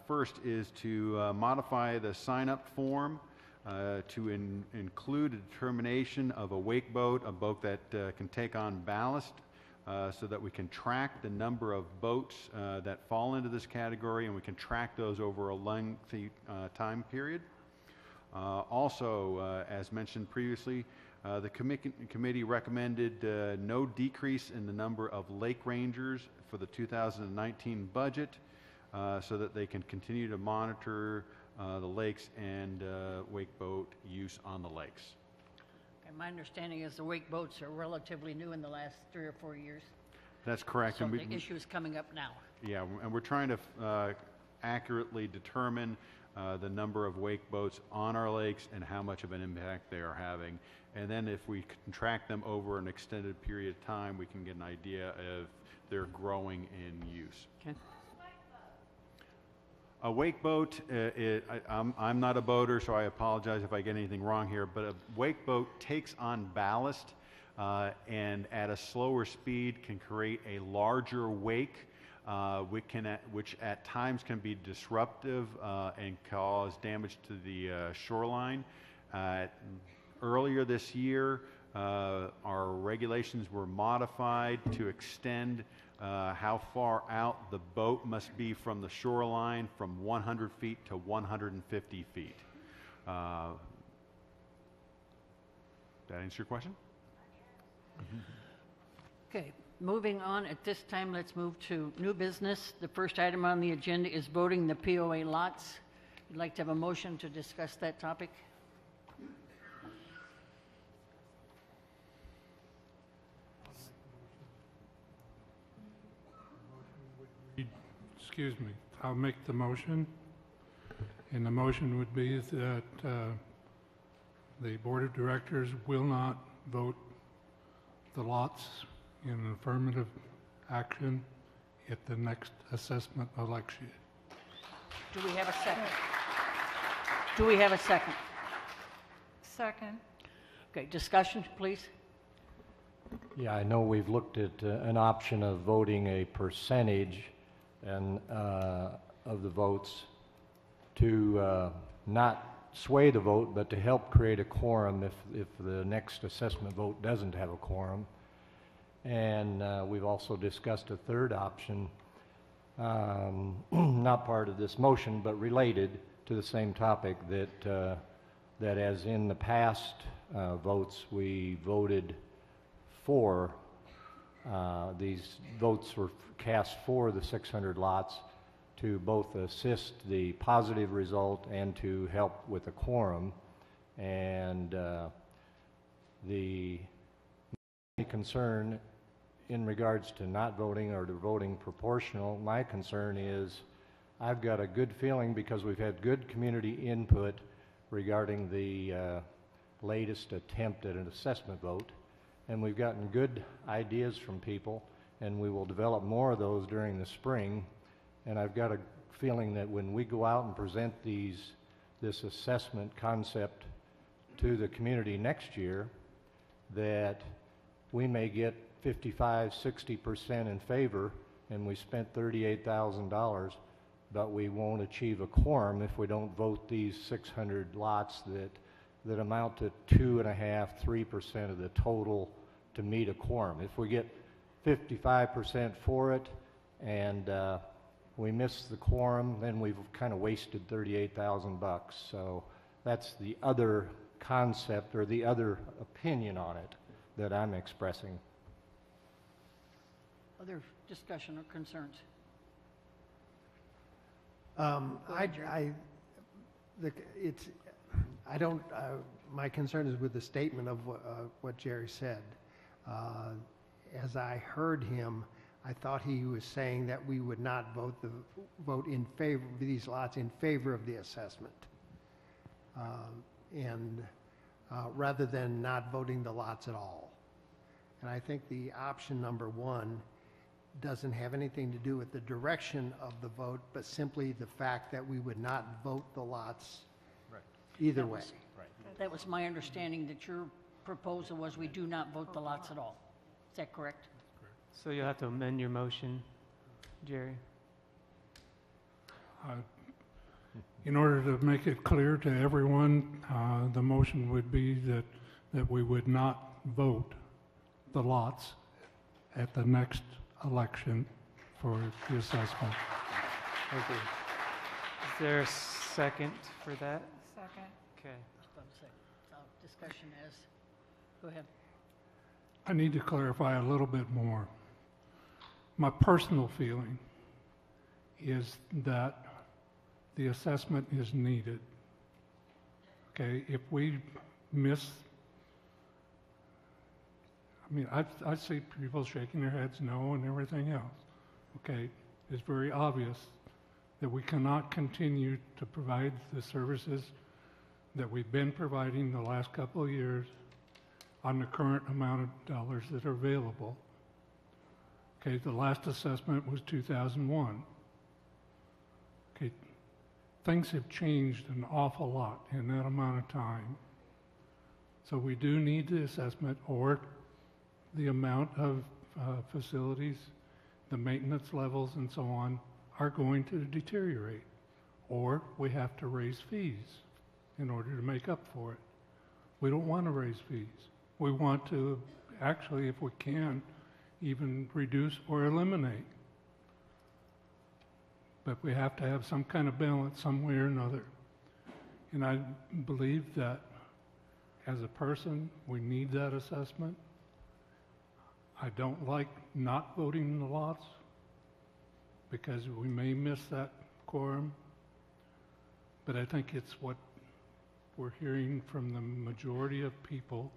S20: First is to modify the sign-up form to include a determination of a wake boat, a boat that can take on ballast, so that we can track the number of boats that fall into this category, and we can track those over a lengthy time period. Also, as mentioned previously, the committee recommended no decrease in the number of lake rangers for the 2019 budget, so that they can continue to monitor the lakes and wake boat use on the lakes.
S1: And my understanding is the wake boats are relatively new in the last 3 or 4 years.
S20: That's correct.
S1: So
S20: And
S1: the issue is coming up now.
S20: Yeah, and we're trying to accurately determine the number of wake boats on our lakes and how much of an impact they are having. And then if we can track them over an extended period of time, we can get an idea if they're growing in use.
S1: Okay.
S20: A wake boat, I'm not a boater, so I apologize if I get anything wrong here, but a wake boat takes on ballast and at a slower speed can create a larger wake, which at times can be disruptive and cause damage to the shoreline. Earlier this year, our regulations were modified to extend how far out the boat must be from the shoreline from 100 feet to 150 feet. That answer your question?
S1: Okay, moving on. At this time, let's move to new business. The first item on the agenda is voting the POA lots. I'd like to have a motion to discuss that topic.
S7: Excuse me, I'll make the motion. And the motion would be that the Board of Directors will not vote the lots in affirmative action at the next assessment election.
S1: Do we have a second? Do we have a second?
S6: Second.
S1: Okay, discussion, please.
S17: Yeah, I know we've looked at an option of voting a percentage and of the votes to not sway the vote, but to help create a quorum if the next assessment vote doesn't have a quorum. And we've also discussed a third option, not part of this motion, but related to the same topic, that that as in the past votes, we voted for, these votes were cast for the 600 lots to both assist the positive result and to help with a quorum. And the concern in regards to not voting or to voting proportional, my concern is I've got a good feeling, because we've had good community input regarding the latest attempt at an assessment vote, and we've gotten good ideas from people, and we will develop more of those during the spring. And I've got a feeling that when we go out and present this assessment concept to the community next year, that we may get 55–60% in favor, and we spent $38,000, but we won't achieve a quorum if we don't vote these 600 lots that amount to 2.5–3% of the total to meet a quorum. If we get 55% for it and we miss the quorum, then we've kind of wasted $38,000. So that's the other concept, or the other opinion on it, that I'm expressing.
S1: Other discussion or concerns?
S18: My concern is with the statement of what Jerry said. As I heard him, I thought he was saying that we would not vote in favor of these lots, in favor of the assessment, rather than not voting the lots at all. And I think the option number one doesn't have anything to do with the direction of the vote, but simply the fact that we would not vote the lots either way.
S1: That was my understanding, that your proposal was we do not vote the lots at all. Is that correct?
S2: So you'll have to amend your motion, Jerry.
S7: In order to make it clear to everyone, the motion would be that we would not vote the lots at the next election for the assessment.
S2: Thank you. Is there a second for that?
S6: Second.
S2: Okay.
S1: Discussion as, go ahead.
S7: I need to clarify a little bit more. My personal feeling is that the assessment is needed. Okay, if we miss, I see people shaking their heads no and everything else. Okay, it's very obvious that we cannot continue to provide the services that we've been providing the last couple of years on the current amount of dollars that are available. Okay, the last assessment was 2001. Okay, things have changed an awful lot in that amount of time. So we do need the assessment, or the amount of facilities, the maintenance levels and so on are going to deteriorate, or we have to raise fees in order to make up for it. We don't want to raise fees. We want to actually, if we can, even reduce or eliminate. But we have to have some kind of balance some way or another. And I believe that as a person, we need that assessment. I don't like not voting in the lots because we may miss that quorum. But I think it's what we're hearing from the majority of people.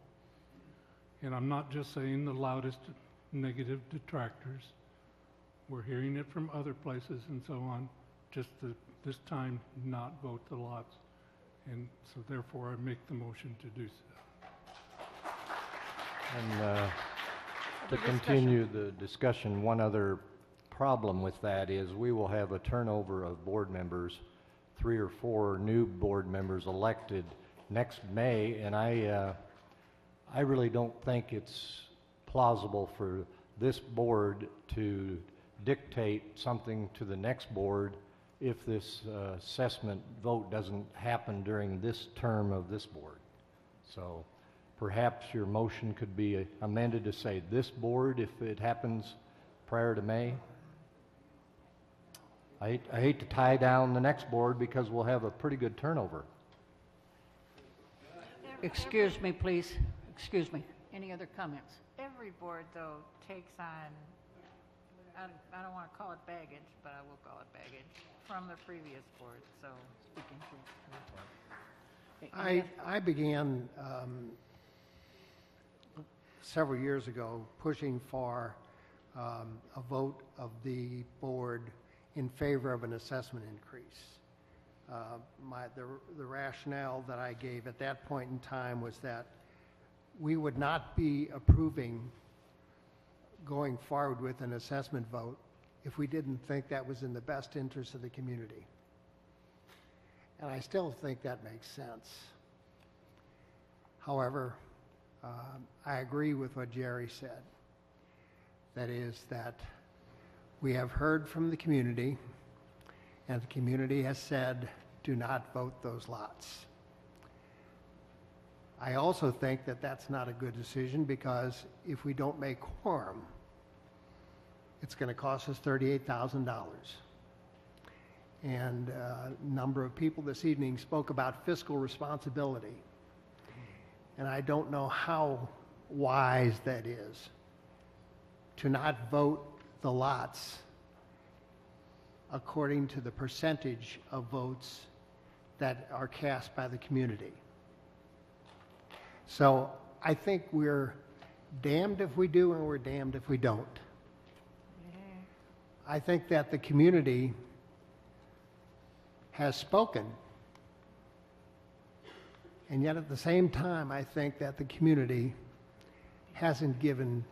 S7: And I'm not just saying the loudest negative detractors. We're hearing it from other places and so on, just to this time not vote the lots. And so therefore I make the motion to do so.
S17: And to continue the discussion, one other problem with that is we will have a turnover of board members 3 or 4 new board members elected next May, and I really don't think it's plausible for this board to dictate something to the next board if this assessment vote doesn't happen during this term of this board. So perhaps your motion could be amended to say this board if it happens prior to May. I hate to tie down the next board because we'll have a pretty good turnover.
S1: Excuse me, please. Excuse me. Any other comments?
S6: Every board, though, takes on, I don't want to call it baggage, but I will call it baggage, from the previous board, so speaking to.
S18: I began several years ago pushing for a vote of the board in favor of an assessment increase. The rationale that I gave at that point in time was that we would not be approving going forward with an assessment vote if we didn't think that was in the best interest of the community. And I still think that makes sense. However, I agree with what Jerry said. That is that we have heard from the community, and the community has said, do not vote those lots. I also think that that's not a good decision because if we don't make quorum, it's going to cost us $38,000. And a number of people this evening spoke about fiscal responsibility. And I don't know how wise that is to not vote the lots according to the percentage of votes that are cast by the community. So I think we're damned if we do and we're damned if we don't. I think that the community has spoken, and yet at the same time, I think that the community hasn't given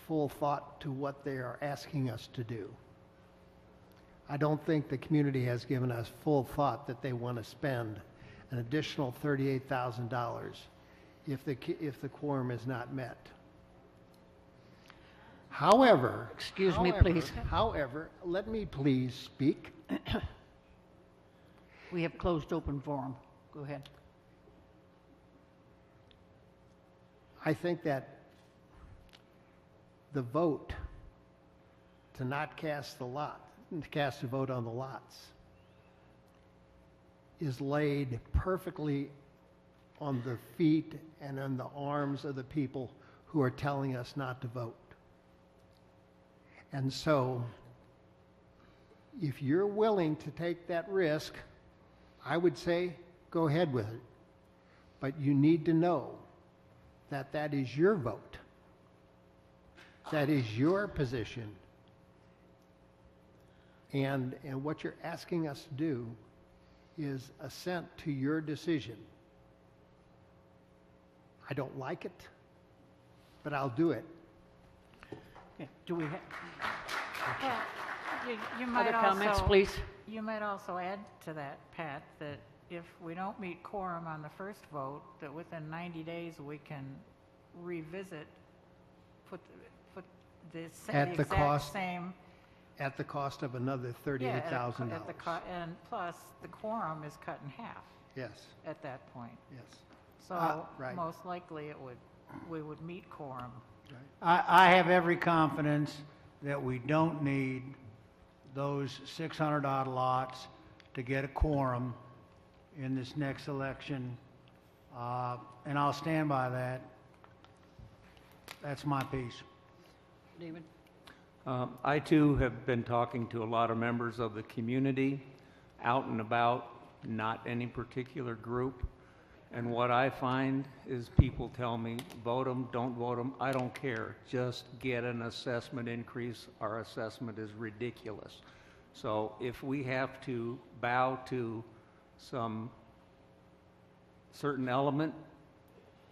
S18: full thought to what they are asking us to do. I don't think the community has given us full thought that they want to spend an additional $38,000 if the quorum is not met. However,
S1: excuse me, please.
S18: However, let me please speak.
S1: We have closed open forum. Go ahead.
S18: I think that the vote to not cast the lot, to cast a vote on the lots, is laid perfectly on the feet and on the arms of the people who are telling us not to vote. And so, if you're willing to take that risk, I would say go ahead with it. But you need to know that that is your vote. That is your position. And what you're asking us to do is assent to your decision. I don't like it, but I'll do it.
S1: Okay. Do we have
S6: Well, you might
S1: other
S6: also,
S1: comments, please?
S6: You might also add to that, Pat, that if we don't meet quorum on the first vote, that within 90 days we can revisit, put the exact same.
S18: At the cost of another $38,000.
S6: And plus, the quorum is cut in half.
S18: Yes.
S6: At that point.
S18: Yes.
S6: So
S18: right.
S6: most likely we would meet quorum.
S5: I have every confidence that we don't need those 600 odd lots to get a quorum in this next election, and I'll stand by that. That's my piece.
S1: David?
S15: I too have been talking to a lot of members of the community out and about, not any particular group. And what I find is people tell me, vote them, don't vote them, I don't care. Just get an assessment increase. Our assessment is ridiculous. So if we have to bow to some certain element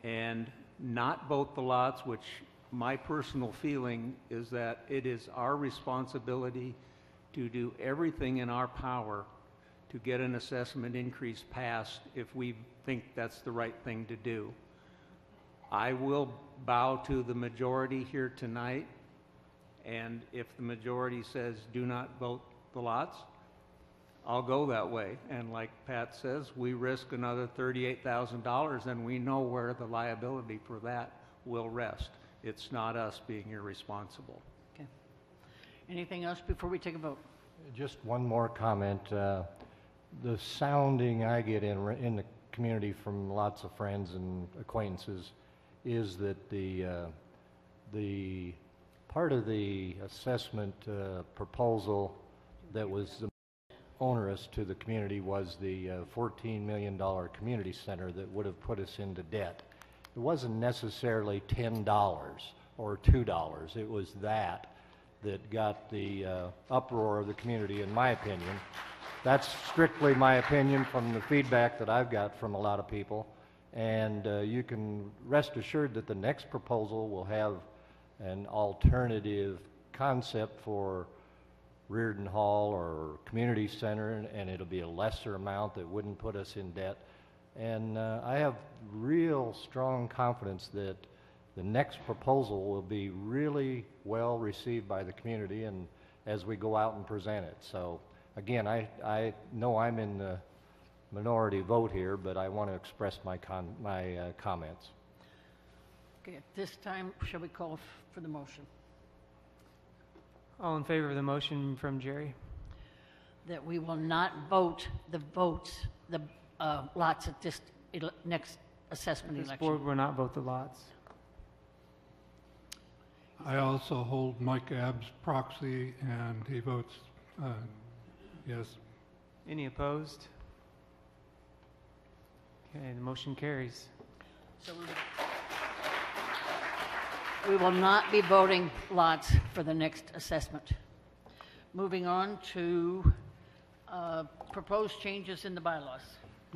S15: and not vote the lots, which my personal feeling is that it is our responsibility to do everything in our power to get an assessment increase passed if we think that's the right thing to do. I will bow to the majority here tonight, and if the majority says do not vote the lots, I'll go that way. And like Pat says, we risk another $38,000, and we know where the liability for that will rest. It's not us being irresponsible.
S1: Okay. Anything else before we take a vote?
S17: Just one more comment. The sounding I get in the community from lots of friends and acquaintances is that the part of the assessment proposal that was the onerous to the community was the $14 million community center that would have put us into debt. It wasn't necessarily $10 or $2. It was that got the uproar of the community, in my opinion. That's strictly my opinion from the feedback that I've got from a lot of people. And you can rest assured that the next proposal will have an alternative concept for Reardon Hall or community center, and it'll be a lesser amount that wouldn't put us in debt. And I have real strong confidence that the next proposal will be really well received by the community and as we go out and present it. So again, I know I'm in the minority vote here, but I want to express my comments.
S1: Okay, at this time, shall we call for the motion?
S2: All in favor of the motion from Jerry?
S1: That we will not vote the lots at this next assessment
S2: This
S1: election.
S2: board will not vote the lots.
S7: I also hold Mike Abbs proxy, and he votes yes.
S2: Any opposed? Okay, the motion carries.
S1: So we will not be voting lots for the next assessment. Moving on to proposed changes in the bylaws.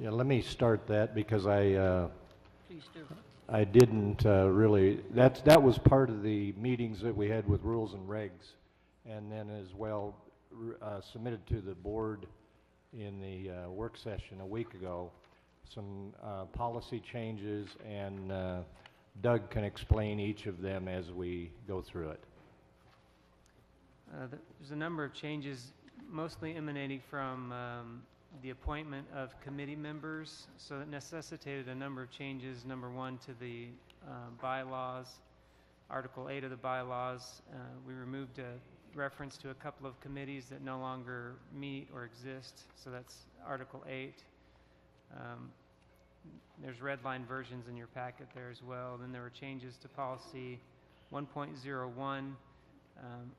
S17: Yeah, let me start that because I
S1: Please do.
S17: I didn't really, that was part of the meetings that we had with rules and regs, and then as well submitted to the board in the work session a week ago, some policy changes, and Doug can explain each of them as we go through it.
S2: There's a number of changes, mostly emanating from the appointment of committee members, so it necessitated a number of changes. Number one, to the bylaws, Article 8 of the bylaws. We removed a reference to a couple of committees that no longer meet or exist, so that's Article 8. There's red line versions in your packet there as well. Then there were changes to policy 1.01.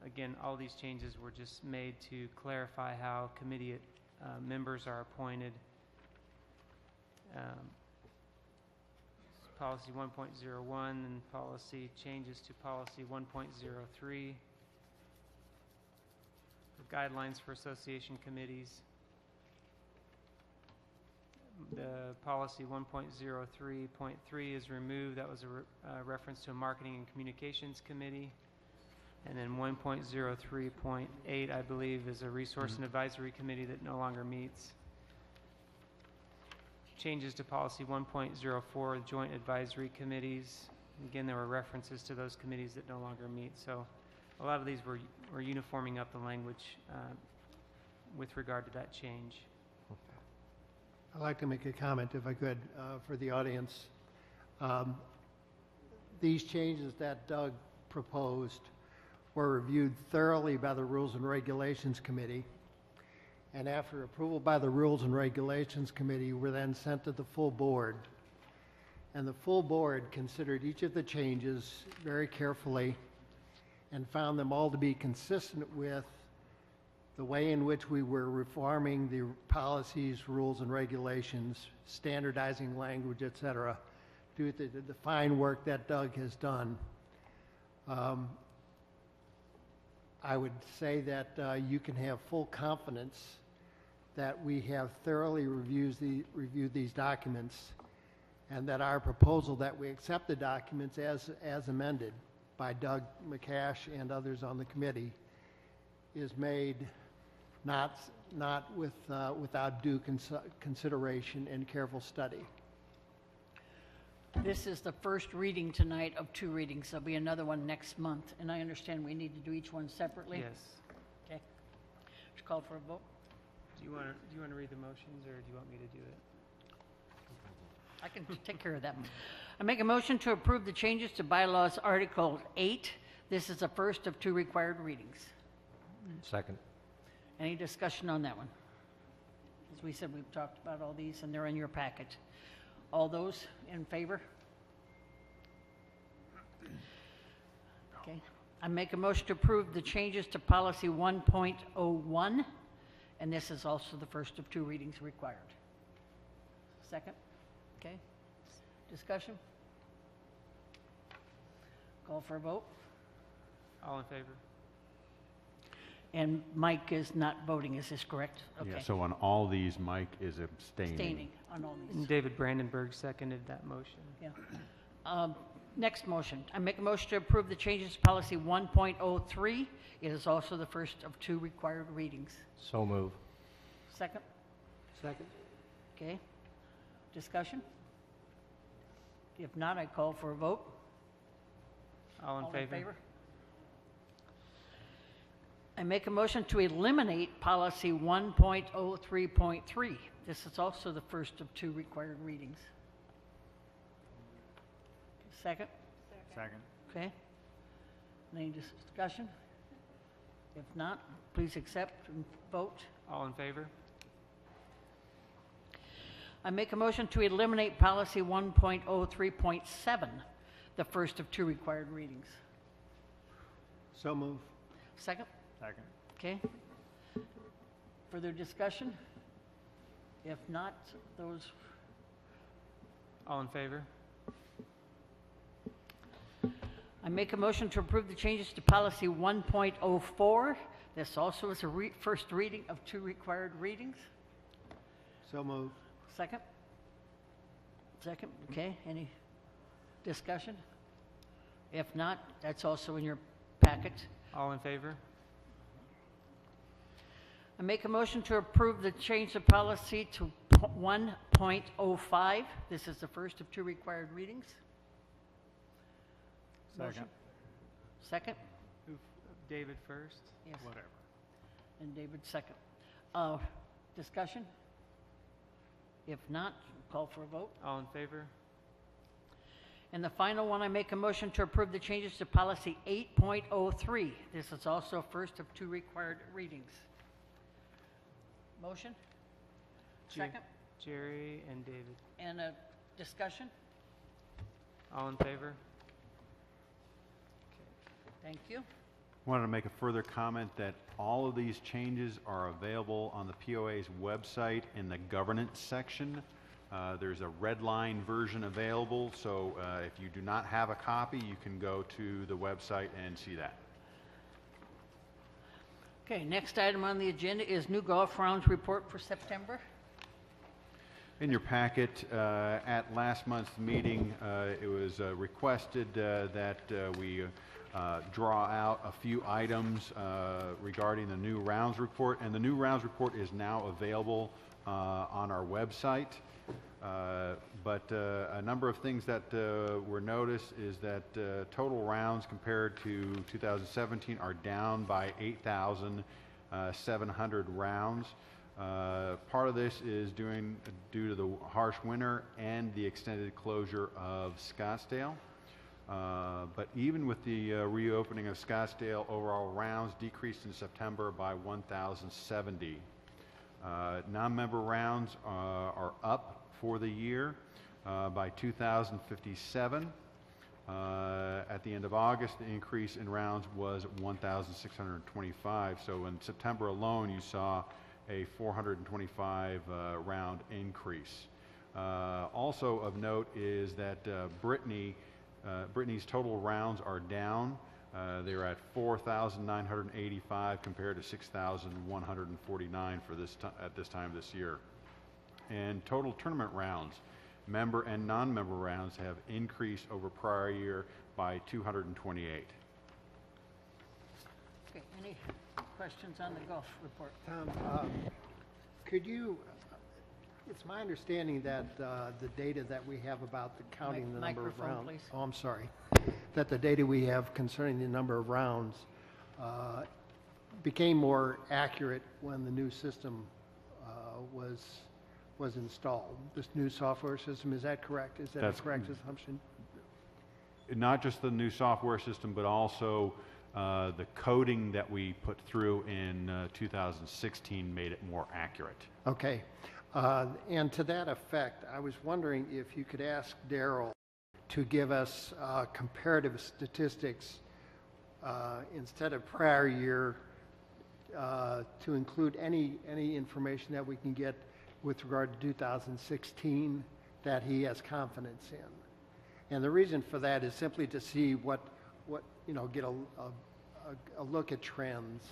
S2: Again, all these changes were just made to clarify how committee members are appointed. Policy 1.01 and policy changes to policy 1.03. Guidelines for association committees. The policy 1.03.3 is removed. That was a reference to a marketing and communications committee. And then 1.03.8, I believe, is a resource and advisory committee that no longer meets. Changes to policy 1.04, joint advisory committees. Again, there were references to those committees that no longer meet. So a lot of these were uniforming up the language with regard to that change.
S18: I'd like to make a comment, if I could, for the audience. These changes that Doug proposed were reviewed thoroughly by the Rules and Regulations Committee, and after approval by the Rules and Regulations Committee, were then sent to the full board. And the full board considered each of the changes very carefully and found them all to be consistent with the way in which we were reforming the policies, rules, and regulations, standardizing language, et cetera, due to the fine work that Doug has done. I would say that you can have full confidence that we have thoroughly reviewed these documents, and that our proposal that we accept the documents as amended by Doug McCash and others on the committee is made not not without due consideration and careful study.
S1: This is the first reading tonight of 2 readings. There'll be another one next month, and I understand we need to do each one separately?
S2: Yes.
S1: Okay. Just call for a vote.
S2: Do you want to read the motions, or do you want me to do it?
S1: I can take care of that. I make a motion to approve the changes to bylaws Article 8. This is the first of 2 required readings.
S17: Second.
S1: Any discussion on that one? As we said, we've talked about all these, and they're in your packet. All those in favor? Okay. I make a motion to approve the changes to policy 1.01, and this is also the first of 2 readings required. Second? Okay. Discussion? Call for a vote.
S2: All in favor?
S1: And Mike is not voting, is this correct? Okay.
S20: Yeah, so on all these, Mike is abstaining.
S1: Abstaining on all these.
S2: And David Brandenburg seconded that motion.
S1: Yeah. Next motion. I make a motion to approve the changes to policy 1.03. It is also the first of 2 required readings.
S17: So move.
S1: Second?
S18: Second.
S1: Okay. Discussion? If not, I call for a vote.
S2: All in favor?
S1: I make a motion to eliminate policy 1.03.3. This is also the first of 2 required readings. Second?
S8: Second.
S1: Okay. Any discussion? If not, please accept and vote.
S2: All in favor?
S1: I make a motion to eliminate policy 1.03.7, the first of 2 required readings.
S18: So move.
S1: Second?
S8: Second.
S1: Okay. Further discussion? If not, those,
S2: All in favor?
S1: I make a motion to approve the changes to policy 1.04. This also is a first reading of 2 required readings.
S18: So move.
S1: Second? Second, okay. Any discussion? If not, that's also in your packet.
S2: All in favor?
S1: I make a motion to approve the change of policy to 1.05. This is the first of 2 required readings. Motion. Second?
S2: David first?
S1: Yes.
S8: Whatever.
S1: And David second. Discussion? If not, call for a vote.
S2: All in favor?
S1: And the final one, I make a motion to approve the changes to policy 8.03. This is also first of 2 required readings. Motion? Second?
S2: Jerry and David.
S1: And a discussion?
S2: All in favor?
S1: Thank you.
S20: Wanted to make a further comment that all of these changes are available on the POA's website in the governance section. There's a red line version available, so if you do not have a copy, you can go to the website and see that.
S1: Okay, next item on the agenda is new golf rounds report for September.
S20: In your packet, at last month's meeting, it was requested that we draw out a few items regarding the new rounds report, and the new rounds report is now available on our website. But a number of things that were noticed is that total rounds compared to 2017 are down by 8,700 rounds. Part of this is due to the harsh winter and the extended closure of Scottsdale. But even with the reopening of Scottsdale, overall rounds decreased in September by 1,070. Non-member rounds are up for the year by 2,057. At the end of August, the increase in rounds was 1,625. So in September alone, you saw a 425 round increase. Also of note is that Brittany's total rounds are down. They're at 4,985 compared to 6,149 for at this time this year. And total tournament rounds, member and non-member rounds, have increased over prior year by 228.
S1: Okay, any questions on the golf report?
S18: Tom, could you, it's my understanding that the data that we have about the counting the number of
S1: Microphone,
S18: rounds.
S1: please.
S18: Oh, I'm sorry. That the data we have concerning the number of rounds became more accurate when the new system was installed. This new software system, is that correct? Is that
S20: That's-
S18: a correct assumption?
S20: Not just the new software system, but also the coding that we put through in 2016 made it more accurate.
S18: Okay. And to that effect, I was wondering if you could ask Daryl to give us comparative statistics instead of prior year to include any information that we can get with regard to 2016 that he has confidence in. And the reason for that is simply to see what get a look at trends.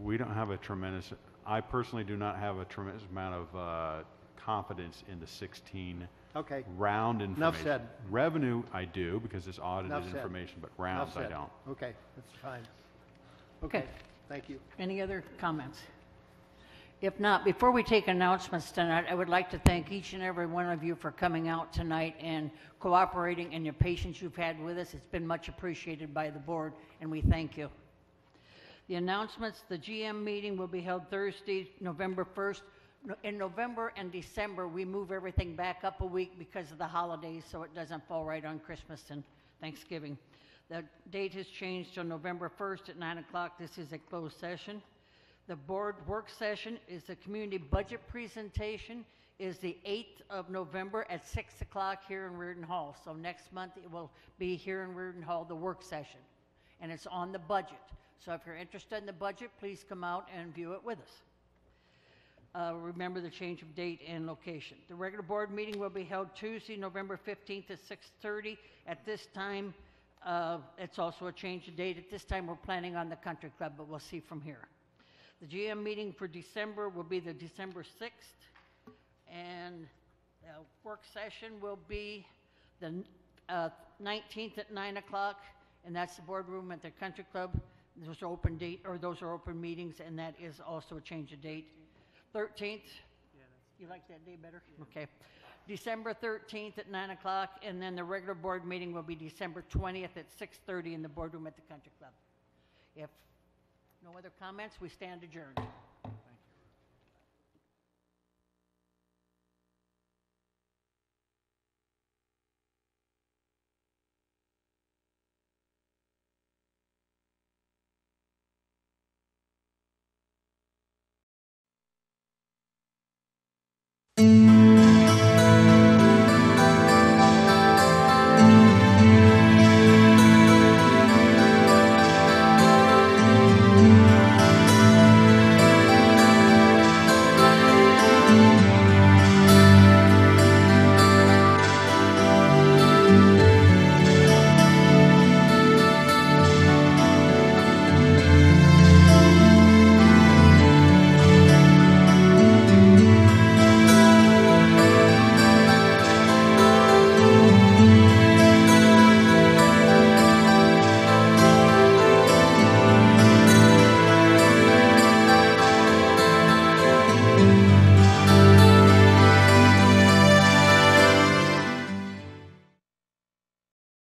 S20: We don't have a tremendous, I personally do not have a tremendous amount of confidence in the 16
S18: Okay.
S20: round information.
S18: Enough said.
S20: Revenue, I do, because it's audited
S18: Enough said.
S20: information, but
S18: Enough
S20: rounds, I
S18: said.
S20: don't.
S18: Okay, that's fine. Okay, thank you.
S1: Any other comments? If not, before we take announcements tonight, I would like to thank each and every one of you for coming out tonight and cooperating and your patience you've had with us. It's been much appreciated by the board, and we thank you. The announcements, the GM meeting will be held Thursday, November 1st. In November and December, we move everything back up a week because of the holidays, so it doesn't fall right on Christmas and Thanksgiving. The date has changed to November 1st at 9 o'clock. This is a closed session. The board work session is the community budget presentation is the 8th of November at 6 o'clock here in Reardon Hall. So next month it will be here in Reardon Hall, the work session. And it's on the budget. So if you're interested in the budget, please come out and view it with us. Remember the change of date and location. The regular board meeting will be held Tuesday, November 15th at 6:30. At this time, it's also a change of date. At this time, we're planning on the country club, but we'll see from here. The GM meeting for December will be the December 6th, and the work session will be the 19th at 9 o'clock, and that's the boardroom at the country club. Those are open date, or those are open meetings, and that is also a change of date. 13th, you like that day better? Okay. December 13th at 9 o'clock, and then the regular board meeting will be December 20th at 6:30 in the boardroom at the country club. If no other comments, we stand adjourned.